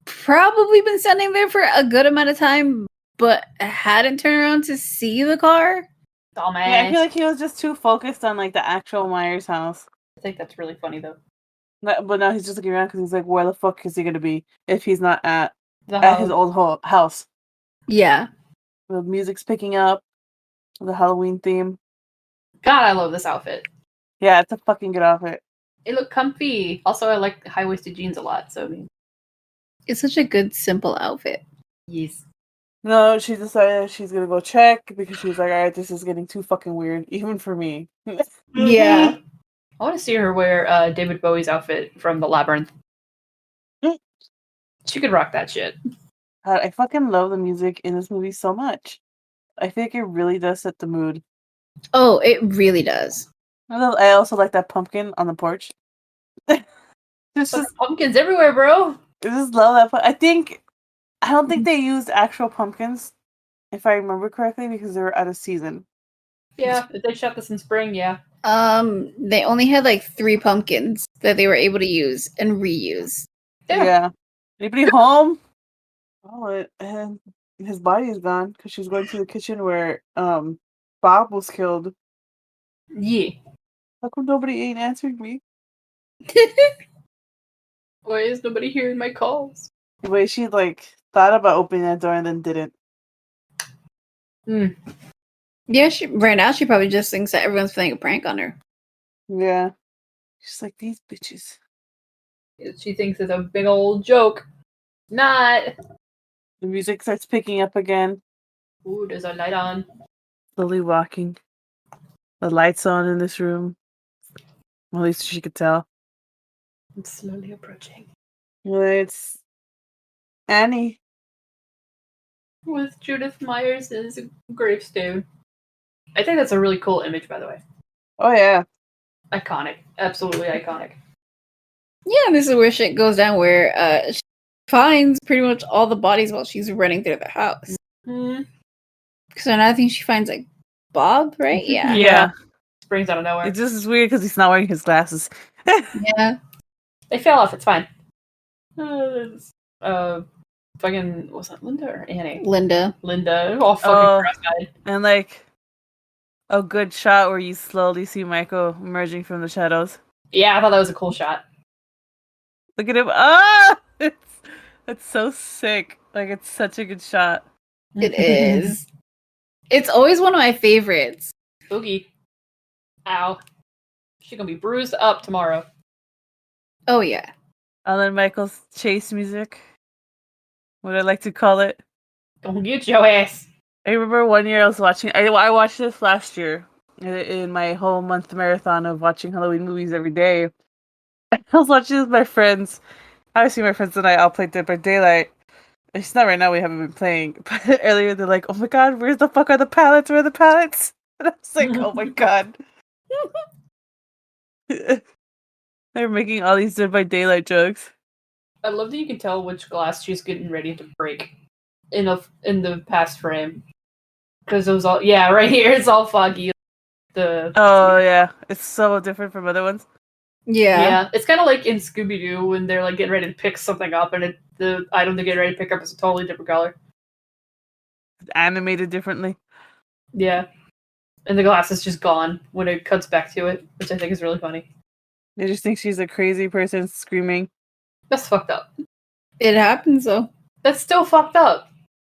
[SPEAKER 2] probably been standing there for a good amount of time, but hadn't turned around to see the car.
[SPEAKER 1] Dumbass.
[SPEAKER 3] Yeah, I feel like he was just too focused on like the actual Myers house.
[SPEAKER 1] I think that's really funny though.
[SPEAKER 3] But now he's just looking around because he's like, where the fuck is he gonna be if he's not at
[SPEAKER 1] The
[SPEAKER 3] his
[SPEAKER 1] house.
[SPEAKER 3] old house?
[SPEAKER 2] Yeah.
[SPEAKER 3] The music's picking up. The Halloween theme.
[SPEAKER 1] God, I love this outfit.
[SPEAKER 3] Yeah, it's a fucking good outfit.
[SPEAKER 1] It looked comfy. Also, I like high-waisted jeans a lot. So I mean,
[SPEAKER 2] It's such a good, simple outfit.
[SPEAKER 1] yes.
[SPEAKER 3] No, she decided she's gonna go check because she was like, alright, this is getting too fucking weird, even for me.
[SPEAKER 2] Yeah.
[SPEAKER 1] I want to see her wear David Bowie's outfit from The Labyrinth. She could rock that shit.
[SPEAKER 3] God, I fucking love the music in this movie so much. I think it really does set the mood.
[SPEAKER 2] Oh, it really does.
[SPEAKER 3] I also like that pumpkin on the porch. Just
[SPEAKER 1] Pumpkins everywhere, bro.
[SPEAKER 3] I just love that. I don't think they used actual pumpkins, if I remember correctly, because they were out of season.
[SPEAKER 1] Yeah, if they shot this in spring, yeah.
[SPEAKER 2] They only had like 3 pumpkins that they were able to use and reuse.
[SPEAKER 1] Yeah.
[SPEAKER 3] Anybody home? Oh, and his body is gone because she's going to the kitchen where Bob was killed.
[SPEAKER 1] Yeah.
[SPEAKER 3] How come nobody ain't answering me?
[SPEAKER 1] Why is nobody hearing my calls?
[SPEAKER 3] The way she thought about opening that door and then didn't.
[SPEAKER 2] Yeah, right now she probably just thinks that everyone's playing a prank on her.
[SPEAKER 3] Yeah. She's like, these bitches.
[SPEAKER 1] She thinks it's a big old joke. Not.
[SPEAKER 3] The music starts picking up again.
[SPEAKER 1] Ooh, there's a light on.
[SPEAKER 3] Slowly walking. The lights on in this room. Well, at least she could tell.
[SPEAKER 1] It's slowly approaching.
[SPEAKER 3] It's Annie.
[SPEAKER 1] With Judith Myers' gravestone. I think that's a really cool image, by the way.
[SPEAKER 3] Oh, yeah.
[SPEAKER 1] Iconic. Absolutely iconic.
[SPEAKER 2] Yeah, this is where shit goes down, where she finds pretty much all the bodies while she's running through the house.
[SPEAKER 1] Mm-hmm.
[SPEAKER 2] So now I think she finds like Bob, right? Yeah.
[SPEAKER 3] Yeah.
[SPEAKER 1] Springs out of nowhere.
[SPEAKER 3] It just is weird because he's not wearing his glasses.
[SPEAKER 2] Yeah.
[SPEAKER 1] They fell off. It's fine. Fucking was that Linda or Annie?
[SPEAKER 2] Linda.
[SPEAKER 1] All fucking cross-eyed.
[SPEAKER 3] And a good shot where you slowly see Michael emerging from the shadows.
[SPEAKER 1] Yeah, I thought that was a cool shot.
[SPEAKER 3] Look at him! Ah, it's so sick. It's such a good shot.
[SPEAKER 2] It is. It's always one of my favorites.
[SPEAKER 1] Boogie. Ow. She's gonna be bruised up tomorrow.
[SPEAKER 2] Oh yeah.
[SPEAKER 3] And then Michael's chase music. What I like to call it.
[SPEAKER 1] Don't get your ass.
[SPEAKER 3] I remember one year I was watching. I watched this last year in my whole month marathon of watching Halloween movies every day. I was watching with my friends. Obviously, my friends and I all played Dead by Daylight. It's not right now. We haven't been playing. But earlier, they're like, "Oh my god, where the fuck are the pallets? Where are the pallets?" And I was like, "Oh my god." They're making all these Dead by Daylight jokes.
[SPEAKER 1] I love that you can tell which glass she's getting ready to break in the past frame. Because it was all right here. It's all foggy.
[SPEAKER 3] Yeah, it's so different from other ones.
[SPEAKER 2] Yeah.
[SPEAKER 1] It's kind of like in Scooby-Doo when they're like getting ready to pick something up, and the item they're getting ready to pick up is a totally different color.
[SPEAKER 3] It's animated differently.
[SPEAKER 1] Yeah, and the glass is just gone when it cuts back to it, which I think is really funny.
[SPEAKER 3] I just think she's a crazy person screaming.
[SPEAKER 1] That's fucked up.
[SPEAKER 2] It happens though.
[SPEAKER 1] That's still fucked up.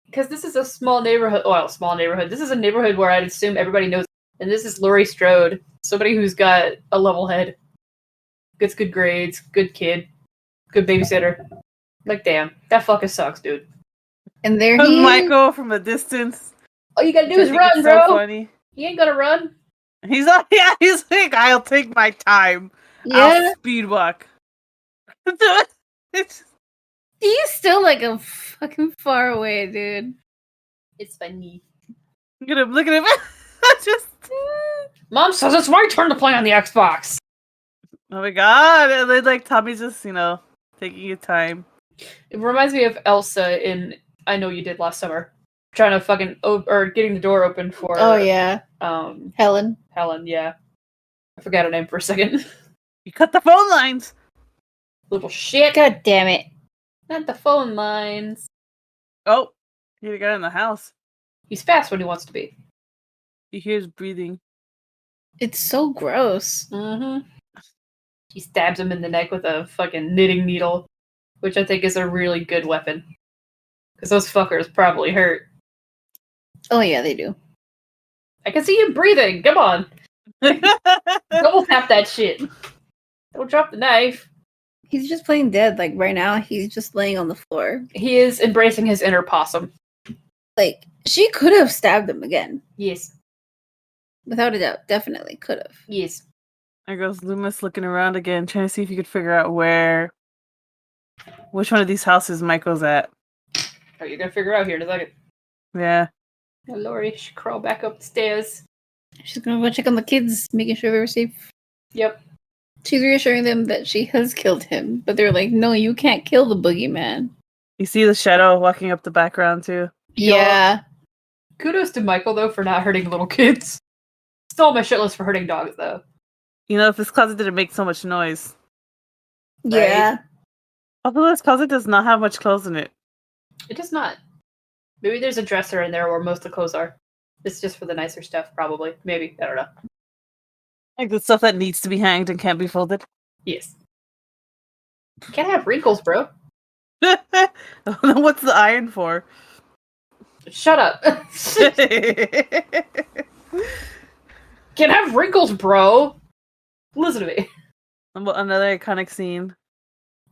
[SPEAKER 1] Because this is a small neighborhood. Well, small neighborhood. This is a neighborhood where I'd assume everybody knows. And this is Laurie Strode, somebody who's got a level head, gets good grades, good kid, good babysitter. Like, damn, that fucking sucks, dude.
[SPEAKER 2] And there he
[SPEAKER 3] Michael from a distance.
[SPEAKER 1] All you gotta do is run, bro. So funny. You ain't gonna run.
[SPEAKER 3] He's like, I'll take my time.
[SPEAKER 2] Yeah.
[SPEAKER 3] I'll speed walk.
[SPEAKER 2] He's still like a fucking far away, dude.
[SPEAKER 1] It's funny.
[SPEAKER 3] Look at him.
[SPEAKER 1] Mom says it's my turn to play on the Xbox.
[SPEAKER 3] Oh my god. And then Tommy's just, taking your time.
[SPEAKER 1] It reminds me of Elsa in I Know You Did Last Summer. Trying to fucking or getting the door open for Helen, yeah. I forgot her name for a second.
[SPEAKER 3] You cut the phone lines.
[SPEAKER 1] Little shit.
[SPEAKER 2] God damn it.
[SPEAKER 1] Not the phone lines.
[SPEAKER 3] Oh, he got in the house.
[SPEAKER 1] He's fast when he wants to be.
[SPEAKER 3] He hears breathing.
[SPEAKER 2] It's so gross.
[SPEAKER 1] Mm-hmm. He stabs him in the neck with a fucking knitting needle, which I think is a really good weapon. Because those fuckers probably hurt.
[SPEAKER 2] Oh yeah, they do.
[SPEAKER 1] I can see you breathing. Come on. Double tap that shit. Don't drop the knife.
[SPEAKER 2] He's just playing dead. Like right now, he's just laying on the floor.
[SPEAKER 1] He is embracing his inner possum.
[SPEAKER 2] Like, she could have stabbed him again.
[SPEAKER 1] Yes.
[SPEAKER 2] Without a doubt. Definitely could have.
[SPEAKER 1] Yes.
[SPEAKER 3] There goes Loomis looking around again, trying to see if he could figure out which one of these houses Michael's at.
[SPEAKER 1] Oh, you're gonna figure out here in a second.
[SPEAKER 3] Yeah.
[SPEAKER 1] Oh, Lori should crawl back up the stairs.
[SPEAKER 2] She's gonna go check on the kids, making sure they're safe.
[SPEAKER 1] Yep.
[SPEAKER 2] She's reassuring them that she has killed him, but they're like, no, you can't kill the boogeyman.
[SPEAKER 3] You see the shadow walking up the background too.
[SPEAKER 2] Yeah.
[SPEAKER 1] Kudos to Michael, though, for not hurting little kids. Still on my shit list for hurting dogs, though.
[SPEAKER 3] You know, if this closet didn't make so much noise.
[SPEAKER 2] Yeah.
[SPEAKER 3] Although this closet does not have much clothes in it.
[SPEAKER 1] It does not. Maybe there's a dresser in there where most of the clothes are. It's just for the nicer stuff, probably. Maybe. I don't know.
[SPEAKER 3] Like the stuff that needs to be hanged and can't be folded.
[SPEAKER 1] Yes. Can't have wrinkles, bro.
[SPEAKER 3] What's the iron for?
[SPEAKER 1] Shut up. Can't have wrinkles, bro. Listen to me.
[SPEAKER 3] Another iconic scene.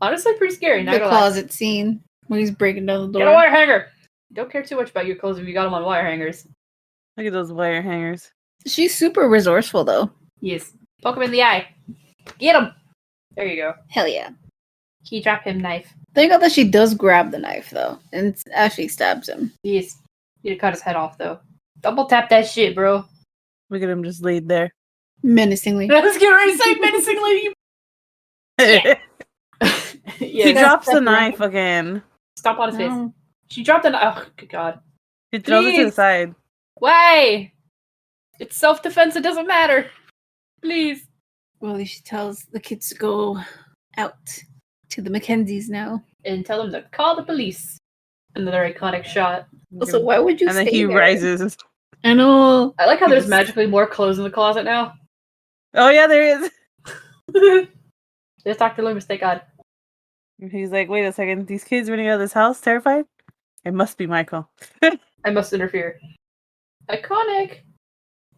[SPEAKER 1] Honestly, pretty scary. Not
[SPEAKER 2] The
[SPEAKER 1] gonna lie.
[SPEAKER 2] closet scene when he's breaking down the
[SPEAKER 1] Get a
[SPEAKER 2] door.
[SPEAKER 1] wire hanger. Don't care too much about your clothes if you got them on wire hangers.
[SPEAKER 3] Look at those wire hangers.
[SPEAKER 2] She's super resourceful, though.
[SPEAKER 1] Yes. Poke him in the eye. Get him. There you go.
[SPEAKER 2] Hell yeah.
[SPEAKER 1] Key drop him knife.
[SPEAKER 2] Thank God that she does grab the knife, though, and actually stabs him.
[SPEAKER 1] Yes. Need to cut his head off, though. Double tap that shit, bro.
[SPEAKER 3] Look at him just laid there.
[SPEAKER 2] Menacingly.
[SPEAKER 1] I was getting ready to say menacingly.
[SPEAKER 3] He
[SPEAKER 1] Yeah.
[SPEAKER 3] drops the knife again.
[SPEAKER 1] Stomp on his face.
[SPEAKER 2] No.
[SPEAKER 1] She dropped the knife. Oh, good God.
[SPEAKER 3] He throws it to the
[SPEAKER 1] Please.
[SPEAKER 3] side.
[SPEAKER 1] Why? It's self-defense. It doesn't matter. Please.
[SPEAKER 2] Well, she tells the kids to go out to the Mackenzies now.
[SPEAKER 1] And tell them to call the police. Another iconic shot.
[SPEAKER 2] Also, why would you
[SPEAKER 3] And then
[SPEAKER 2] stay
[SPEAKER 3] he
[SPEAKER 2] there?
[SPEAKER 3] rises.
[SPEAKER 2] I know.
[SPEAKER 1] I like how
[SPEAKER 3] He
[SPEAKER 1] there's
[SPEAKER 3] just-
[SPEAKER 1] magically more clothes in the closet now.
[SPEAKER 3] Oh yeah, there is.
[SPEAKER 1] Just Dr. Loomis, thank God.
[SPEAKER 3] He's like, wait a second, these kids running out of this house, terrified? It must be Michael.
[SPEAKER 1] I must interfere. Iconic.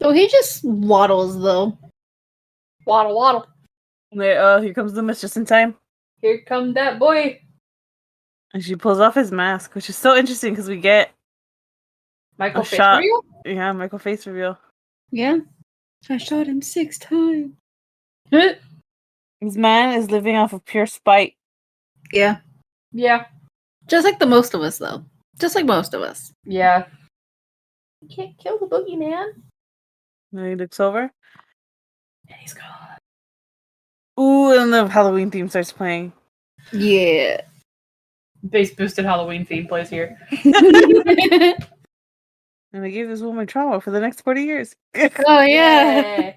[SPEAKER 2] So he just waddles, though.
[SPEAKER 1] Waddle, waddle.
[SPEAKER 3] Here comes Loomis just in time.
[SPEAKER 1] Here come that boy.
[SPEAKER 3] And she pulls off his mask, which is so interesting because we get,
[SPEAKER 1] Michael
[SPEAKER 3] A
[SPEAKER 1] face
[SPEAKER 3] shot.
[SPEAKER 1] reveal?
[SPEAKER 3] yeah, Michael face reveal.
[SPEAKER 2] Yeah. I shot him 6 times.
[SPEAKER 3] This man is living off of pure spite.
[SPEAKER 2] Yeah.
[SPEAKER 1] Yeah.
[SPEAKER 2] Just like the most of us, though. Just like most of us.
[SPEAKER 1] Yeah. You can't kill the boogeyman.
[SPEAKER 3] And he looks over.
[SPEAKER 1] And he's gone.
[SPEAKER 3] Ooh, and the Halloween theme starts playing.
[SPEAKER 2] Yeah.
[SPEAKER 1] Bass boosted Halloween theme plays here.
[SPEAKER 3] And they gave this woman trauma for the next 40 years.
[SPEAKER 2] Oh, yeah.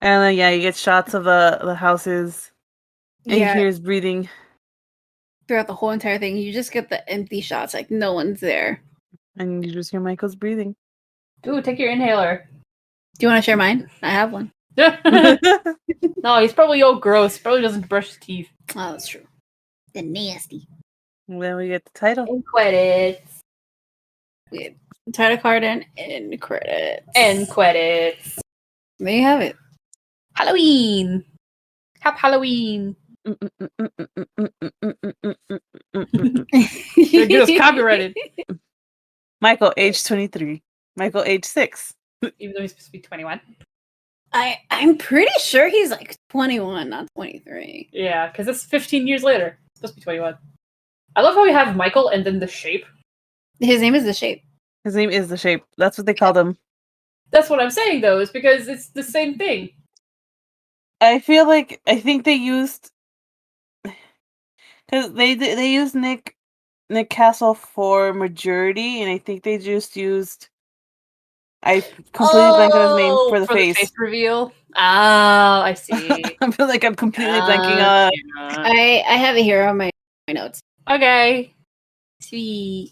[SPEAKER 3] And then, yeah, you get shots of the houses. And
[SPEAKER 2] Yeah.
[SPEAKER 3] you hear his breathing.
[SPEAKER 2] Throughout the whole entire thing, you just get the empty shots, like no one's there.
[SPEAKER 3] And you just hear Michael's breathing.
[SPEAKER 1] Ooh, take your inhaler.
[SPEAKER 2] Do you want to share mine? I have one.
[SPEAKER 1] No, he's probably all gross. Probably doesn't brush his teeth.
[SPEAKER 2] Oh, that's true. The nasty.
[SPEAKER 3] And then we get the title.
[SPEAKER 1] And credits.
[SPEAKER 2] We had title card and end credits.
[SPEAKER 1] And credits.
[SPEAKER 2] There you have it.
[SPEAKER 1] Halloween. Happy Halloween. Gonna get us copyrighted.
[SPEAKER 3] Michael, age 23. Michael, age 6.
[SPEAKER 1] Even though he's supposed to be 21.
[SPEAKER 2] I'm pretty sure he's like 21, not 23.
[SPEAKER 1] Yeah, because it's 15 years later. It's supposed to be 21. I love how we have Michael and then the shape.
[SPEAKER 2] His name is The Shape.
[SPEAKER 3] His name is The Shape. That's what they called him.
[SPEAKER 1] That's what I'm saying, though, is because it's the same thing.
[SPEAKER 3] I think they used... Because they used Nick Castle for majority, and I think they just used... I completely blanked on his name for the face.
[SPEAKER 1] reveal. Oh, I see.
[SPEAKER 3] I feel like I'm completely blanking on...
[SPEAKER 2] I have it here on my notes.
[SPEAKER 1] Okay. Sweet.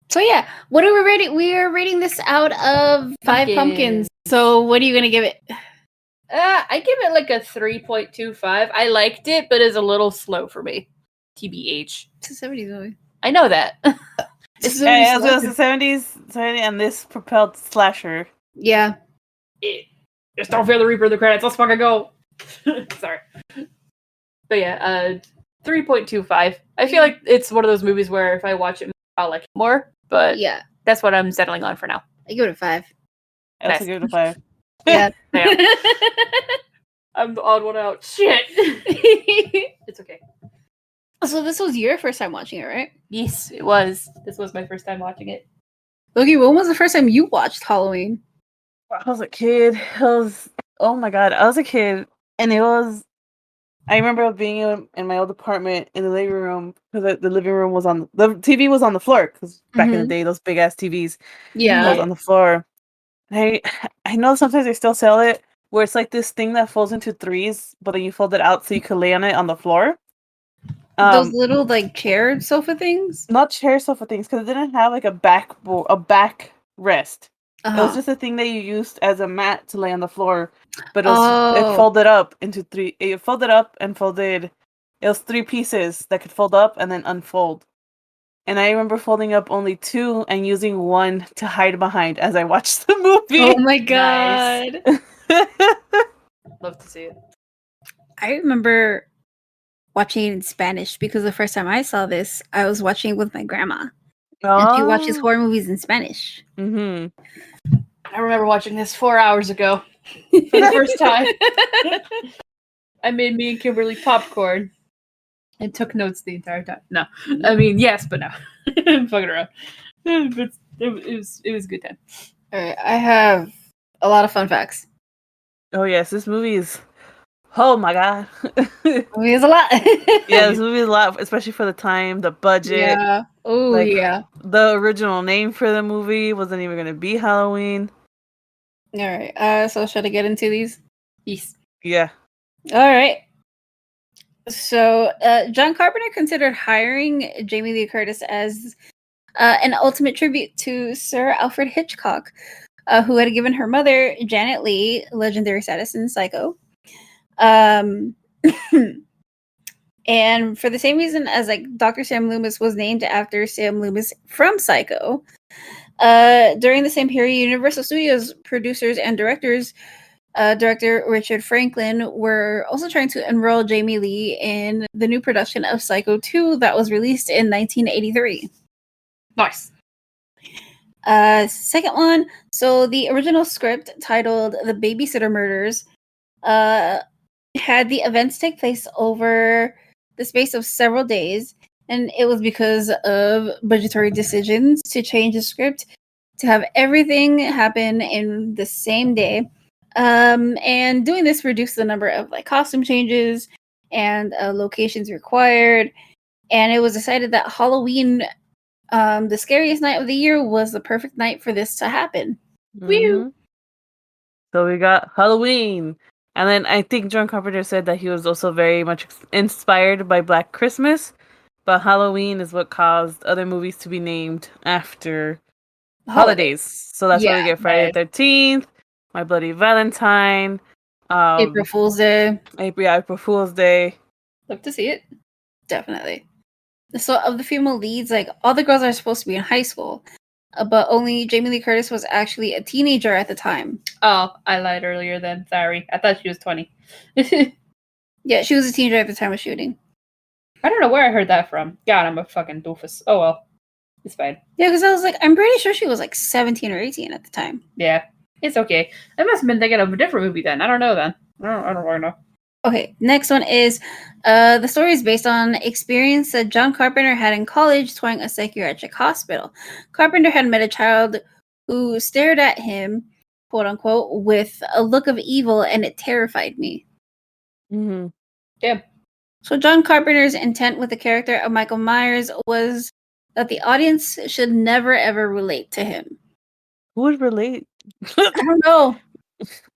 [SPEAKER 2] So yeah, what are we rating? We are rating this out of 5 pumpkins. So what are you gonna give it?
[SPEAKER 1] I give it like a 3.25. I liked it, but it's a little slow for me. TBH.
[SPEAKER 2] It's a 70s movie.
[SPEAKER 1] I know that.
[SPEAKER 2] It's
[SPEAKER 3] Hey, as well as the 70s, and this propelled slasher.
[SPEAKER 2] Yeah.
[SPEAKER 1] Just don't fear the Reaper of the credits. Let's fucking go. Sorry. But yeah, 3.25. I feel like it's one of those movies where if I watch it, I'll like it more. But
[SPEAKER 2] Yeah,
[SPEAKER 1] that's what I'm settling on for now.
[SPEAKER 2] I give it a 5.
[SPEAKER 3] I also
[SPEAKER 1] Nice.
[SPEAKER 3] give it a 5.
[SPEAKER 2] Yeah.
[SPEAKER 1] Damn. I'm the odd one out. Shit. It's okay.
[SPEAKER 2] So this was your first time watching it, right?
[SPEAKER 1] Yes, it was. This was my first time watching it.
[SPEAKER 2] Loki, when was the first time you watched Halloween?
[SPEAKER 3] I was a kid. Oh my god, I was a kid, and I remember being in my old apartment in the living room because the living room was the TV was on the floor because back in the day those big ass TVs
[SPEAKER 2] Yeah.
[SPEAKER 3] was on the floor. I know sometimes they still sell it where it's like this thing that folds into threes, but then you fold it out so you could lay on it on the floor.
[SPEAKER 2] Those little like chair sofa things?
[SPEAKER 3] Not chair sofa things because it didn't have like a back rest. It was just a thing that you used as a mat to lay on the floor, but it folded up into three. It folded up and folded. It was 3 pieces that could fold up and then unfold. And I remember folding up only 2 and using 1 to hide behind as I watched the movie.
[SPEAKER 2] Oh my god.
[SPEAKER 1] Love to see it.
[SPEAKER 2] I remember watching it in Spanish because the first time I saw this, I was watching it with my grandma. And she watches horror movies in Spanish.
[SPEAKER 3] Mm-hmm.
[SPEAKER 1] I remember watching this 4 hours ago for the first time. I made me and Kimberly popcorn and took notes the entire time. No, I mean yes, but no. I'm fucking around. But it was a good time.
[SPEAKER 2] All right, I have a lot of fun facts.
[SPEAKER 3] Oh yes, this movie is. Oh my god.
[SPEAKER 2] Movie is a lot.
[SPEAKER 3] Yeah, this movie is a lot, especially for the time, the budget.
[SPEAKER 2] Yeah. Oh
[SPEAKER 3] Like,
[SPEAKER 2] yeah.
[SPEAKER 3] The original name for the movie wasn't even going to be Halloween.
[SPEAKER 2] All right. So should I get into these?
[SPEAKER 1] Yes.
[SPEAKER 3] Yeah.
[SPEAKER 2] All right. So John Carpenter considered hiring Jamie Lee Curtis as an ultimate tribute to Sir Alfred Hitchcock, who had given her mother, Janet Leigh, legendary status in Psycho. And for the same reason as like Dr. Sam Loomis was named after Sam Loomis from Psycho. During the same period, Universal Studios producers and directors, director Richard Franklin, were also trying to enroll Jamie Lee in the new production of Psycho 2 that was released in 1983.
[SPEAKER 1] Nice.
[SPEAKER 2] Second one, so the original script titled The Babysitter Murders had the events take place over the space of several days, and it was because of budgetary decisions to change the script to have everything happen in the same day. And doing this reduced the number of like costume changes and locations required. And it was decided that Halloween, the scariest night of the year, was the perfect night for this to happen.
[SPEAKER 3] Mm-hmm. So we got Halloween. And then I think John Carpenter said that he was also very much inspired by Black Christmas. But Halloween is what caused other movies to be named after holidays. So that's why we get Friday the 13th, My Bloody Valentine,
[SPEAKER 2] April Fool's Day.
[SPEAKER 3] April Fool's Day.
[SPEAKER 1] Love to see it.
[SPEAKER 2] Definitely. So of the female leads, like all the girls are supposed to be in high school, but only Jamie Lee Curtis was actually a teenager at the time.
[SPEAKER 1] Oh, I lied earlier then. Sorry. I thought she was 20.
[SPEAKER 2] Yeah, she was a teenager at the time of shooting.
[SPEAKER 1] I don't know where I heard that from. God, I'm a fucking doofus. Oh well. It's fine.
[SPEAKER 2] Yeah, because I was like, I'm pretty sure she was like 17 or 18 at the time.
[SPEAKER 1] Yeah. It's okay. I must have been thinking of a different movie then. I don't know then. I don't really know.
[SPEAKER 2] Okay, next one is the story is based on experience that John Carpenter had in college touring a psychiatric hospital. Carpenter had met a child who stared at him, quote unquote, with a look of evil, and it terrified me.
[SPEAKER 3] Mm-hmm.
[SPEAKER 1] Yeah.
[SPEAKER 2] So John Carpenter's intent with the character of Michael Myers was that the audience should never ever relate to him.
[SPEAKER 3] Who would relate?
[SPEAKER 2] I don't know.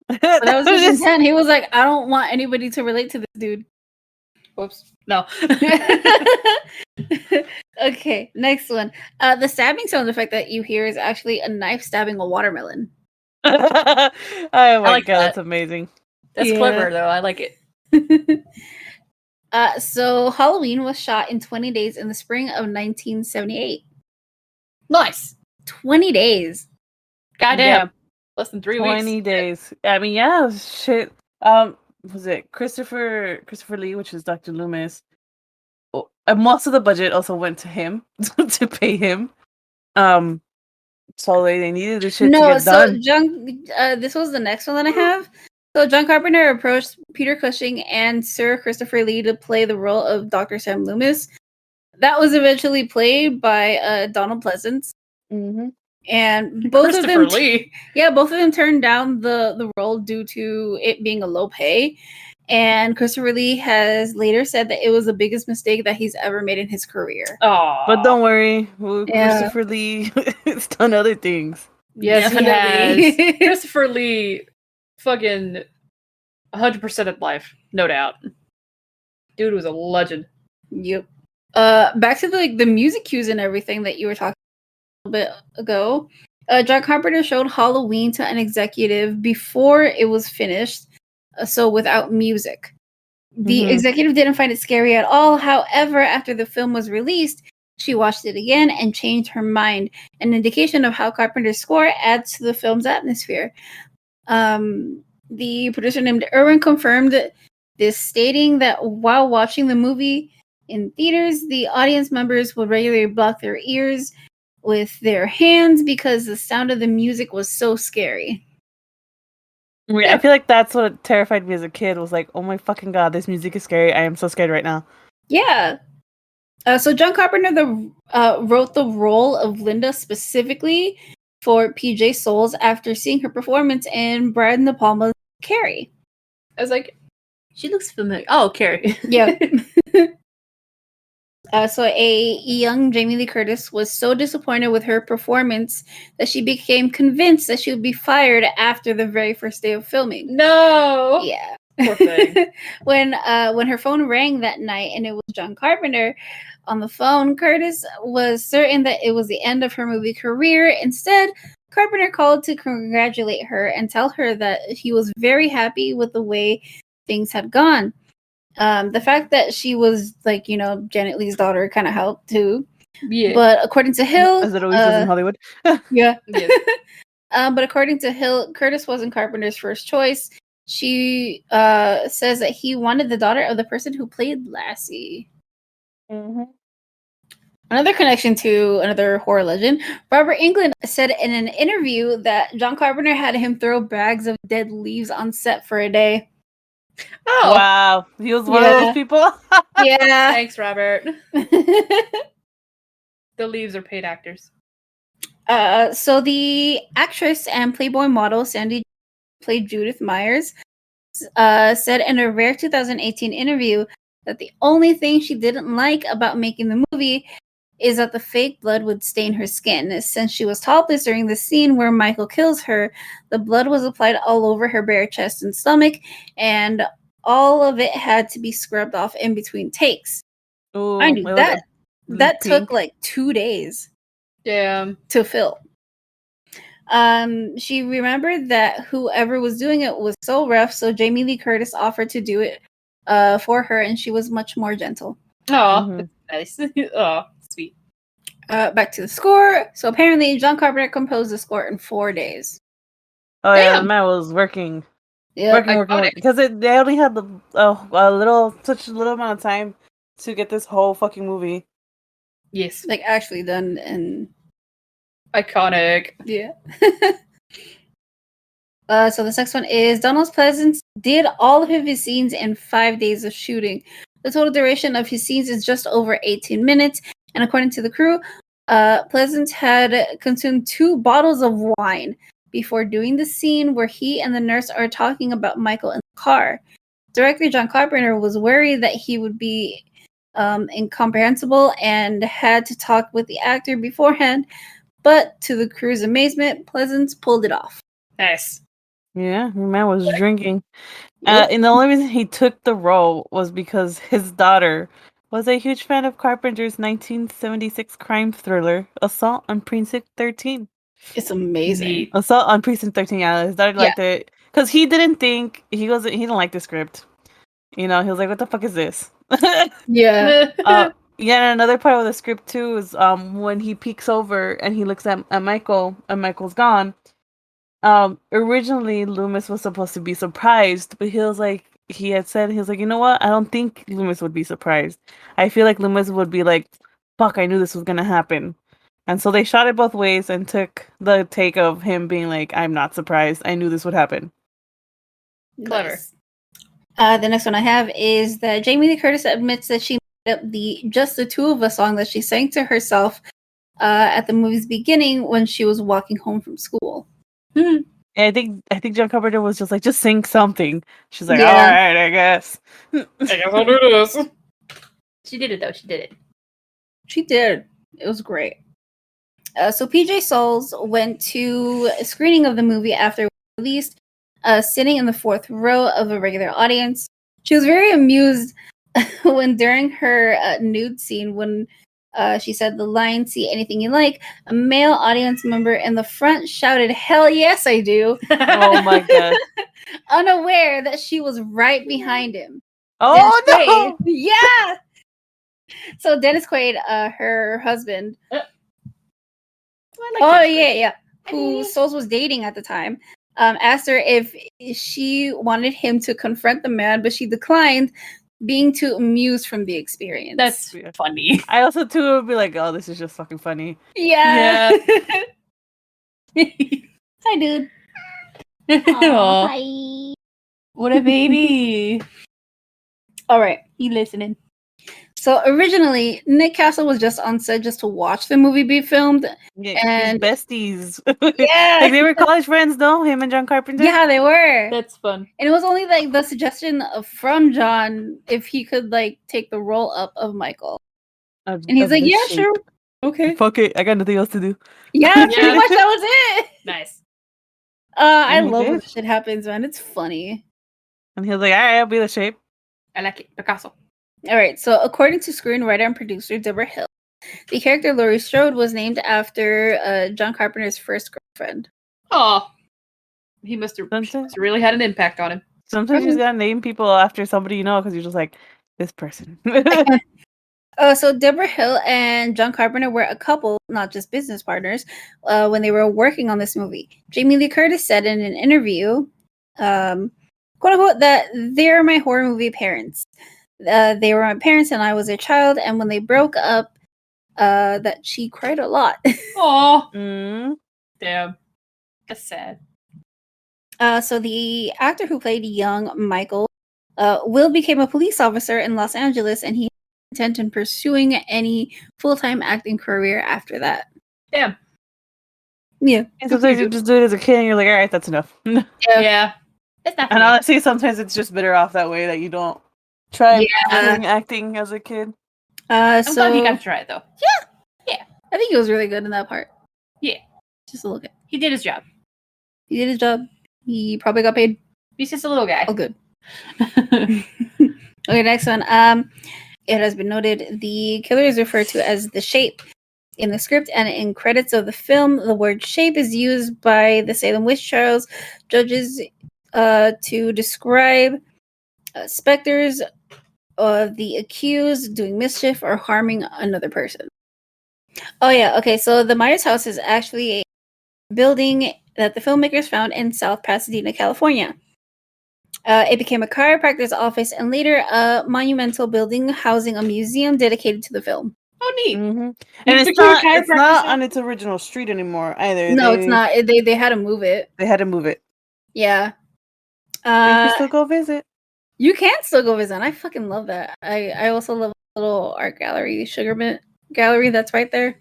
[SPEAKER 2] But that was his intent. He was like, I don't want anybody to relate to this dude.
[SPEAKER 1] Whoops. No.
[SPEAKER 2] Okay, next one. The stabbing sound effect that you hear is actually a knife stabbing a watermelon.
[SPEAKER 3] Oh my
[SPEAKER 1] like
[SPEAKER 3] god,
[SPEAKER 1] that.
[SPEAKER 3] that's amazing.
[SPEAKER 1] That's clever though. I like it.
[SPEAKER 2] So Halloween was shot in 20 days in the spring of 1978.
[SPEAKER 1] Nice.
[SPEAKER 2] 20 days.
[SPEAKER 1] Goddamn.
[SPEAKER 3] Yeah.
[SPEAKER 1] Less than 3
[SPEAKER 3] 20
[SPEAKER 1] weeks.
[SPEAKER 3] days. I mean, yeah, shit. Was it Christopher Lee, which is Dr. Loomis? Most of the budget also went to him to pay him. So they needed this shit to
[SPEAKER 2] No,
[SPEAKER 3] get
[SPEAKER 2] so
[SPEAKER 3] done.
[SPEAKER 2] this was the next one that I have. So John Carpenter approached Peter Cushing and Sir Christopher Lee to play the role of Dr. Sam Loomis. That was eventually played by Donald Pleasance.
[SPEAKER 3] Mm-hmm.
[SPEAKER 2] And both of
[SPEAKER 1] Christopher
[SPEAKER 2] them,
[SPEAKER 1] Lee.
[SPEAKER 2] both of them turned down the role due to it being a low pay. And Christopher Lee has later said that it was the biggest mistake that he's ever made in his career.
[SPEAKER 1] Aw.
[SPEAKER 3] But don't worry,
[SPEAKER 2] Yeah.
[SPEAKER 3] Christopher Lee has done other things.
[SPEAKER 1] Yes, he
[SPEAKER 2] Definitely.
[SPEAKER 1] has. Christopher Lee, fucking 100% of life, no doubt. Dude was a legend.
[SPEAKER 2] Yep. Back to the music cues and everything that you were talking a little bit ago. John Carpenter showed Halloween to an executive before it was finished, so without music. The
[SPEAKER 3] Mhm.
[SPEAKER 2] executive didn't find it scary at all. However, after the film was released, she watched it again and changed her mind, an indication of how Carpenter's score adds to the film's atmosphere. The producer named Irwin confirmed this, stating that while watching the movie in theaters, the audience members would regularly block their ears with their hands because the sound of the music was so scary.
[SPEAKER 3] I mean,
[SPEAKER 1] Yeah.
[SPEAKER 3] I feel like that's what terrified me as a kid. Was like, oh my fucking god, this music is scary. I am so scared right now.
[SPEAKER 2] Yeah. So John Carpenter wrote the role of Linda specifically for PJ Souls after seeing her performance in Brian De Palma's Carrie.
[SPEAKER 1] I was like, she looks familiar. Oh, Carrie.
[SPEAKER 2] Yeah. So a young Jamie Lee Curtis was so disappointed with her performance that she became convinced that she would be fired after the very first day of filming.
[SPEAKER 1] No.
[SPEAKER 2] Yeah.
[SPEAKER 1] Poor thing.
[SPEAKER 2] When her phone rang that night and it was John Carpenter on the phone, Curtis was certain that it was the end of her movie career. Instead, Carpenter called to congratulate her and tell her that he was very happy with the way things had gone. The fact that she was like, Janet Leigh's daughter kind of helped too.
[SPEAKER 1] Yeah.
[SPEAKER 2] But according to Hill,
[SPEAKER 3] As it always does in Hollywood.
[SPEAKER 2] yeah.
[SPEAKER 1] Yes.
[SPEAKER 2] But according to Hill, Curtis wasn't Carpenter's first choice. She says that he wanted the daughter of the person who played Lassie.
[SPEAKER 3] Mm-hmm.
[SPEAKER 2] Another connection to another horror legend, Robert Englund said in an interview that John Carpenter had him throw bags of dead leaves on set for a day.
[SPEAKER 1] Oh.
[SPEAKER 3] Wow, he was one of
[SPEAKER 2] Yeah.
[SPEAKER 3] those people.
[SPEAKER 2] Yeah.
[SPEAKER 1] Thanks, Robert. The leaves are paid actors.
[SPEAKER 2] So the actress and Playboy model Sandy played Judith Myers said in a rare 2018 interview that the only thing she didn't like about making the movie is that the fake blood would stain her skin. Since she was topless during the scene where Michael kills her, the blood was applied all over her bare chest and stomach, and all of it had to be scrubbed off in between takes.
[SPEAKER 3] Ooh,
[SPEAKER 2] Mind you,
[SPEAKER 3] it was
[SPEAKER 2] that took
[SPEAKER 3] pink.
[SPEAKER 2] like 2 days
[SPEAKER 1] Damn.
[SPEAKER 2] to film. She remembered that whoever was doing it was so rough, so Jamie Lee Curtis offered to do it for her, and she was much more gentle.
[SPEAKER 1] Oh,
[SPEAKER 3] Mhm.
[SPEAKER 1] that's nice. Oh, sweet.
[SPEAKER 2] Back to the score. So apparently, John Carpenter composed the score in 4 days.
[SPEAKER 3] Oh yeah, the
[SPEAKER 1] Damn.
[SPEAKER 3] man was working,
[SPEAKER 2] Yeah,
[SPEAKER 3] working,
[SPEAKER 1] iconic.
[SPEAKER 3] because they only had such a little amount of time to get this whole fucking movie.
[SPEAKER 1] Yes.
[SPEAKER 2] like actually done, and
[SPEAKER 1] Iconic.
[SPEAKER 2] yeah. So the next one is Donald Pleasance did all of his scenes in 5 days of shooting. The total duration of his scenes is just over 18 minutes, and according to the crew, Pleasance had consumed 2 bottles of wine before doing the scene where he and the nurse are talking about Michael in the car. Director John Carpenter was worried that he would be incomprehensible and had to talk with the actor beforehand, but to the crew's amazement, Pleasance pulled it off.
[SPEAKER 1] Nice.
[SPEAKER 3] Yeah, the man was drinking.
[SPEAKER 2] Yep.
[SPEAKER 3] And the only reason he took the role was because his daughter was a huge fan of Carpenter's 1976 crime thriller, Assault on Precinct 13.
[SPEAKER 2] It's amazing.
[SPEAKER 1] Neat.
[SPEAKER 3] Assault on Precinct 13, yeah. His daughter liked it. Because he didn't think, he didn't like the script. He was like, what the fuck is this?
[SPEAKER 2] Yeah.
[SPEAKER 3] Yeah, and another part of the script too is when he peeks over and he looks at Michael and Michael's gone. Originally Loomis was supposed to be surprised, but he was like, you know what? I don't think Loomis would be surprised. I feel like Loomis would be like, fuck, I knew this was gonna happen. And so they shot it both ways and took the take of him being like, I'm not surprised. I knew this would happen.
[SPEAKER 1] Clever.
[SPEAKER 2] Nice. The next one I have is that Jamie Lee Curtis admits that she made up the Just the Two of Us song that she sang to herself at the movie's beginning when she was walking home from school.
[SPEAKER 3] And I think John Carpenter was just like, just sing something. She's like,
[SPEAKER 2] Yeah.
[SPEAKER 3] all right, I guess.
[SPEAKER 1] I guess I'll do this. She did it though. She did it.
[SPEAKER 2] She did. It was great. So PJ Souls went to a screening of the movie after it was released, sitting in the fourth row of a regular audience. She was very amused when during her nude scene, when she said the line, "See anything you like," a male audience member in the front shouted, "Hell yes, I do,"
[SPEAKER 3] Oh my god.
[SPEAKER 2] unaware that she was right behind him.
[SPEAKER 3] Oh
[SPEAKER 2] Dennis
[SPEAKER 3] no!
[SPEAKER 2] Quaid. Yeah! So Dennis Quaid, her husband, who Souls was dating at the time, asked her if she wanted him to confront the man, but she declined, being too amused from the experience.
[SPEAKER 1] That's funny.
[SPEAKER 3] I also too would be like, oh, this is just fucking funny.
[SPEAKER 2] Yeah. Hi, dude.
[SPEAKER 1] Aw,
[SPEAKER 2] Hi.
[SPEAKER 1] what a baby.
[SPEAKER 2] All right.
[SPEAKER 1] He listening.
[SPEAKER 2] So originally, Nick Castle was just on set just to watch the movie be filmed.
[SPEAKER 3] Yeah,
[SPEAKER 2] And-
[SPEAKER 3] besties.
[SPEAKER 2] Yeah.
[SPEAKER 3] Like they were college friends, though. Him and John Carpenter.
[SPEAKER 2] Yeah, they were.
[SPEAKER 1] That's fun.
[SPEAKER 2] And it was only like the suggestion from John if he could like take the role up of Michael. And he's like, yeah, sure. Okay.
[SPEAKER 3] Fuck it. I got nothing else to do.
[SPEAKER 2] Yeah, pretty
[SPEAKER 1] Yeah.
[SPEAKER 2] much that was it.
[SPEAKER 1] Nice.
[SPEAKER 2] I
[SPEAKER 3] And he
[SPEAKER 2] love when
[SPEAKER 3] did.
[SPEAKER 2] this shit happens, man. It's funny.
[SPEAKER 3] And he was like, all right, I'll be the shape.
[SPEAKER 1] I like it. Picasso.
[SPEAKER 2] All right, so according to screenwriter and producer Deborah Hill, the character Laurie Strode was named after John Carpenter's first girlfriend.
[SPEAKER 1] Oh, he must have
[SPEAKER 3] Sometimes-
[SPEAKER 1] really had an impact on him.
[SPEAKER 3] Sometimes you just gotta name people after somebody you know because you're just like, this person.
[SPEAKER 2] So Deborah Hill and John Carpenter were a couple, not just business partners, when they were working on this movie. Jamie Lee Curtis said in an interview, quote unquote, that they're my horror movie parents. They were my parents and I was their child, and when they broke up, that she cried a lot.
[SPEAKER 1] Oh,
[SPEAKER 3] Mm.
[SPEAKER 1] damn. That's sad.
[SPEAKER 2] So the actor who played young Michael, Will became a police officer in Los Angeles, and he intent on pursuing any full-time acting career after that.
[SPEAKER 1] Damn.
[SPEAKER 2] Yeah.
[SPEAKER 3] And sometimes you just do it as a kid and you're like, all right, that's enough. And
[SPEAKER 1] Yeah. That's not funny.
[SPEAKER 3] honestly, sometimes it's just better off that way that you don't try
[SPEAKER 2] Yeah.
[SPEAKER 3] doing acting as a kid.
[SPEAKER 1] I'm
[SPEAKER 2] So
[SPEAKER 1] glad he got to try it though.
[SPEAKER 2] I think he was really good in that part.
[SPEAKER 1] Yeah.
[SPEAKER 2] Just a little bit.
[SPEAKER 1] He did his job.
[SPEAKER 2] He did his job. He probably got paid.
[SPEAKER 1] He's just a little guy.
[SPEAKER 2] Oh, good. Okay, next one. It has been noted the killer is referred to as the Shape. In the script and in credits of the film, the word shape is used by the Salem witch trials judges to describe specters of the accused doing mischief or harming another person. Oh, yeah. Okay, so the Myers house is actually a building that the filmmakers found in South Pasadena, California. It became a chiropractor's office and later a monumental building housing a museum dedicated to the film.
[SPEAKER 1] Oh, neat.
[SPEAKER 3] Mm-hmm.
[SPEAKER 1] You
[SPEAKER 3] And
[SPEAKER 1] took your
[SPEAKER 3] it's
[SPEAKER 1] chiropractor
[SPEAKER 3] not
[SPEAKER 1] shop?
[SPEAKER 3] on its original street anymore either.
[SPEAKER 2] No, it's not. They had to move it.
[SPEAKER 3] They had to move it.
[SPEAKER 2] Yeah.
[SPEAKER 3] You can still go visit.
[SPEAKER 2] You can still go visit. I fucking love that. I also love a little art gallery, Sugar Mint Gallery that's right there.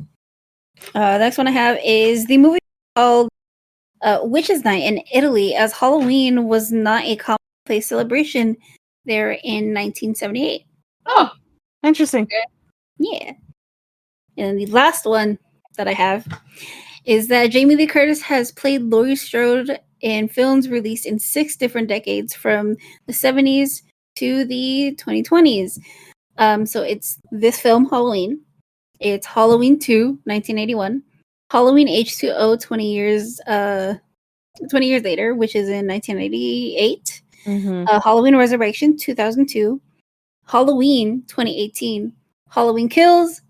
[SPEAKER 2] The next one I have is the movie called Witches' Night in Italy, as Halloween was not a commonplace celebration there in 1978.
[SPEAKER 1] Oh,
[SPEAKER 3] Interesting.
[SPEAKER 2] Yeah. And the last one that I have is that Jamie Lee Curtis has played Laurie Strode in films released in 6 different decades from the 70s to the 2020s. So it's this film, Halloween. It's Halloween 2, 1981. Halloween H2O 20 years later, which is in 1988.
[SPEAKER 3] Mm-hmm.
[SPEAKER 2] Halloween Resurrection 2002. Halloween 2018. Halloween Kills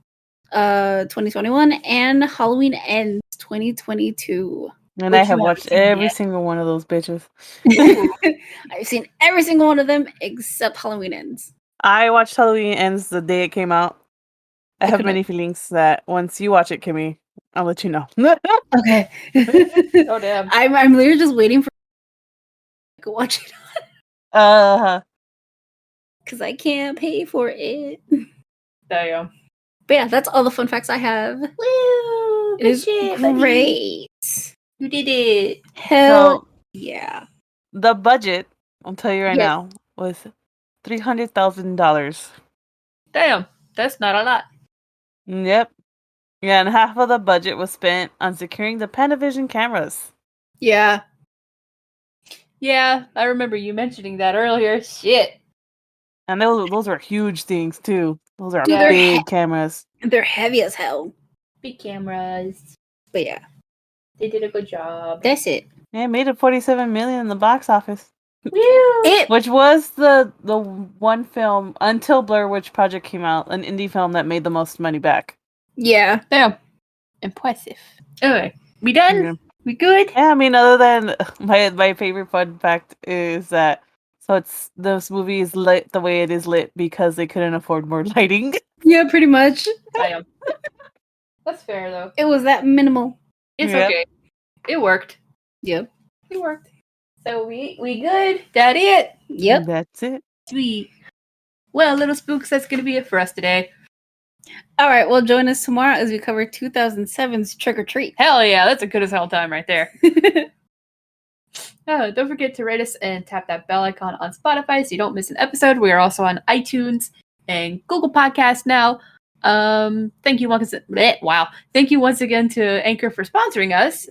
[SPEAKER 2] 2021, and Halloween Ends 2022.
[SPEAKER 3] And I
[SPEAKER 1] Which
[SPEAKER 3] have
[SPEAKER 1] one
[SPEAKER 3] watched
[SPEAKER 1] have you seen
[SPEAKER 3] every
[SPEAKER 1] yet?
[SPEAKER 3] single one of those bitches.
[SPEAKER 2] I've seen every single one of them except Halloween Ends.
[SPEAKER 3] I watched Halloween Ends the day it came out. I have
[SPEAKER 2] couldn't-
[SPEAKER 3] many feelings that once you watch it, Kimmy, I'll let you know.
[SPEAKER 2] Okay.
[SPEAKER 1] Oh damn.
[SPEAKER 2] I'm literally just waiting for to watch it because I can't pay for it.
[SPEAKER 1] Damn.
[SPEAKER 2] But yeah, that's all the fun facts I have.
[SPEAKER 1] Woo!
[SPEAKER 2] It is great.
[SPEAKER 1] You did it.
[SPEAKER 2] Hell
[SPEAKER 3] So
[SPEAKER 2] yeah.
[SPEAKER 3] the budget, I'll tell you right
[SPEAKER 2] Yes.
[SPEAKER 3] now, was $300,000.
[SPEAKER 1] Damn. That's not a lot.
[SPEAKER 3] Yep. Yeah, and half of the budget was spent on securing the Panavision cameras.
[SPEAKER 2] Yeah.
[SPEAKER 1] Yeah, I remember you mentioning that earlier. Shit.
[SPEAKER 3] And those are huge things too. Those are
[SPEAKER 2] Dude, they're
[SPEAKER 3] big cameras.
[SPEAKER 2] they're heavy as hell.
[SPEAKER 1] Big cameras.
[SPEAKER 2] But yeah,
[SPEAKER 1] They did a good job.
[SPEAKER 2] that's it.
[SPEAKER 3] Yeah, it made it $47 million in the box office.
[SPEAKER 1] Woo!
[SPEAKER 2] It
[SPEAKER 3] Which was the one film until Blair Witch Project came out, an indie film that made the most money back.
[SPEAKER 2] yeah.
[SPEAKER 1] Damn. Impressive. Anyway, we done?
[SPEAKER 3] Yeah.
[SPEAKER 1] We good?
[SPEAKER 3] Yeah, I mean, other than my favorite fun fact is that this movie is lit the way it is lit because they couldn't afford more lighting.
[SPEAKER 2] Yeah, pretty much.
[SPEAKER 1] I am. That's fair though.
[SPEAKER 2] It was that minimal.
[SPEAKER 1] It's
[SPEAKER 3] Yep.
[SPEAKER 1] okay. It worked.
[SPEAKER 2] Yep.
[SPEAKER 1] It worked. So we good? That it?
[SPEAKER 2] Yep.
[SPEAKER 3] That's it.
[SPEAKER 1] Sweet. Well, little spooks, that's gonna be it for us today.
[SPEAKER 2] All right. Well, join us tomorrow as we cover 2007's Trick or Treat.
[SPEAKER 1] Hell yeah, that's a good as hell time right there. Oh, don't forget to rate us and tap that bell icon on Spotify so you don't miss an episode. We are also on iTunes and Google Podcasts now. Thank you once again to Anchor for sponsoring us.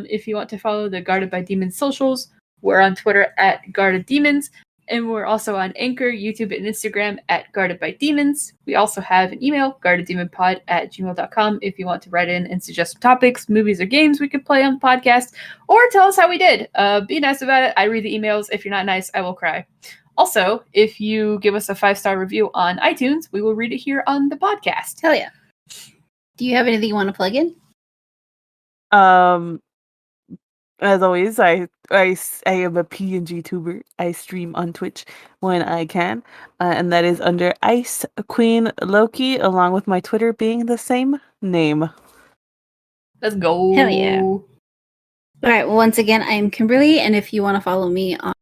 [SPEAKER 1] If you want to follow the Guarded by Demons socials, we're on Twitter at Guarded Demons, and we're also on Anchor, YouTube, and Instagram at Guarded by Demons. We also have an email, guardeddemonpod@gmail.com, if you want to write in and suggest topics, movies, or games we could play on the podcast, or tell us how we did. Be nice about it. I read the emails. If you're not nice, I will cry. Also, if you give us a 5-star review on iTunes, we will read it here on the podcast.
[SPEAKER 2] Hell yeah. Do you have anything you want to plug in?
[SPEAKER 3] As always, I am a PNG tuber. I stream on Twitch when I can, and that is under Ice Queen Loki, along with my Twitter being the same name.
[SPEAKER 1] Let's go.
[SPEAKER 2] Hell yeah. All right. Well, once again, I'm Kimberly, and if you want to follow me on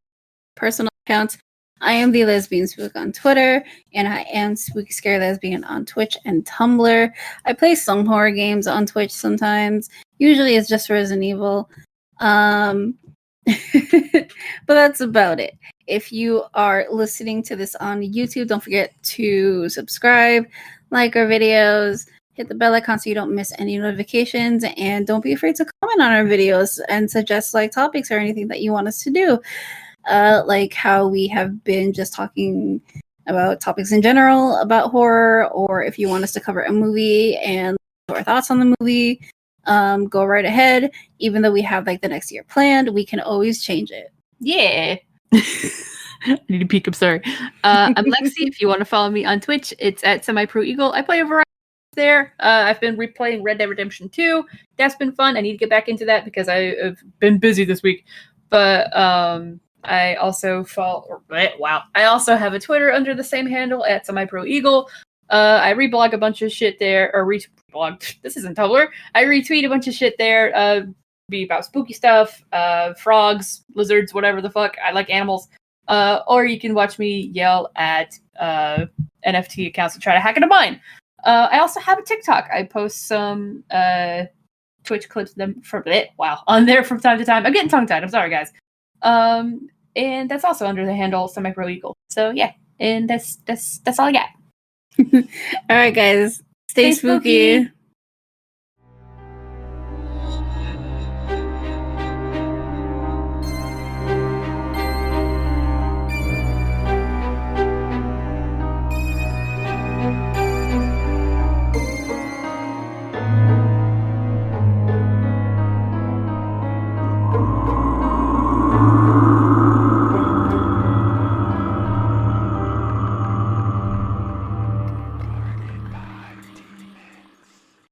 [SPEAKER 2] personal accounts, I am the Lesbian Spook on Twitter, and I am Spooky Scary Lesbian on Twitch and Tumblr. I play some horror games on Twitch sometimes. Usually it's just Resident Evil. But that's about it. If you are listening to this on YouTube, don't forget to subscribe, like our videos, hit the bell icon so you don't miss any notifications, and don't be afraid to comment on our videos and suggest like topics or anything that you want us to do. Like how we have been just talking about topics in general about horror, or if you want us to cover a movie and our thoughts on the movie, go right ahead. Even though we have like the next year planned, we can always change it.
[SPEAKER 1] Yeah. I need to peek. I'm sorry. I'm Lexi. If you want to follow me on Twitch, it's at SemiProEagle. I play a variety there. I've been replaying Red Dead Redemption 2. That's been fun. I need to get back into that because I have been busy this week. But I also I also have a Twitter under the same handle at SemiProEagle. I reblog a bunch of shit there, or reblog. This isn't Tumblr. I retweet a bunch of shit there. Be about spooky stuff, frogs, lizards, whatever the fuck. I like animals. Or you can watch me yell at NFT accounts and try to hack into mine. I also have a TikTok. I post some Twitch clips on there from time to time. I'm getting tongue-tied. I'm sorry, guys. And that's also under the handle SemiProEagle. So yeah, and that's all I got.
[SPEAKER 2] All right, guys. Stay spooky.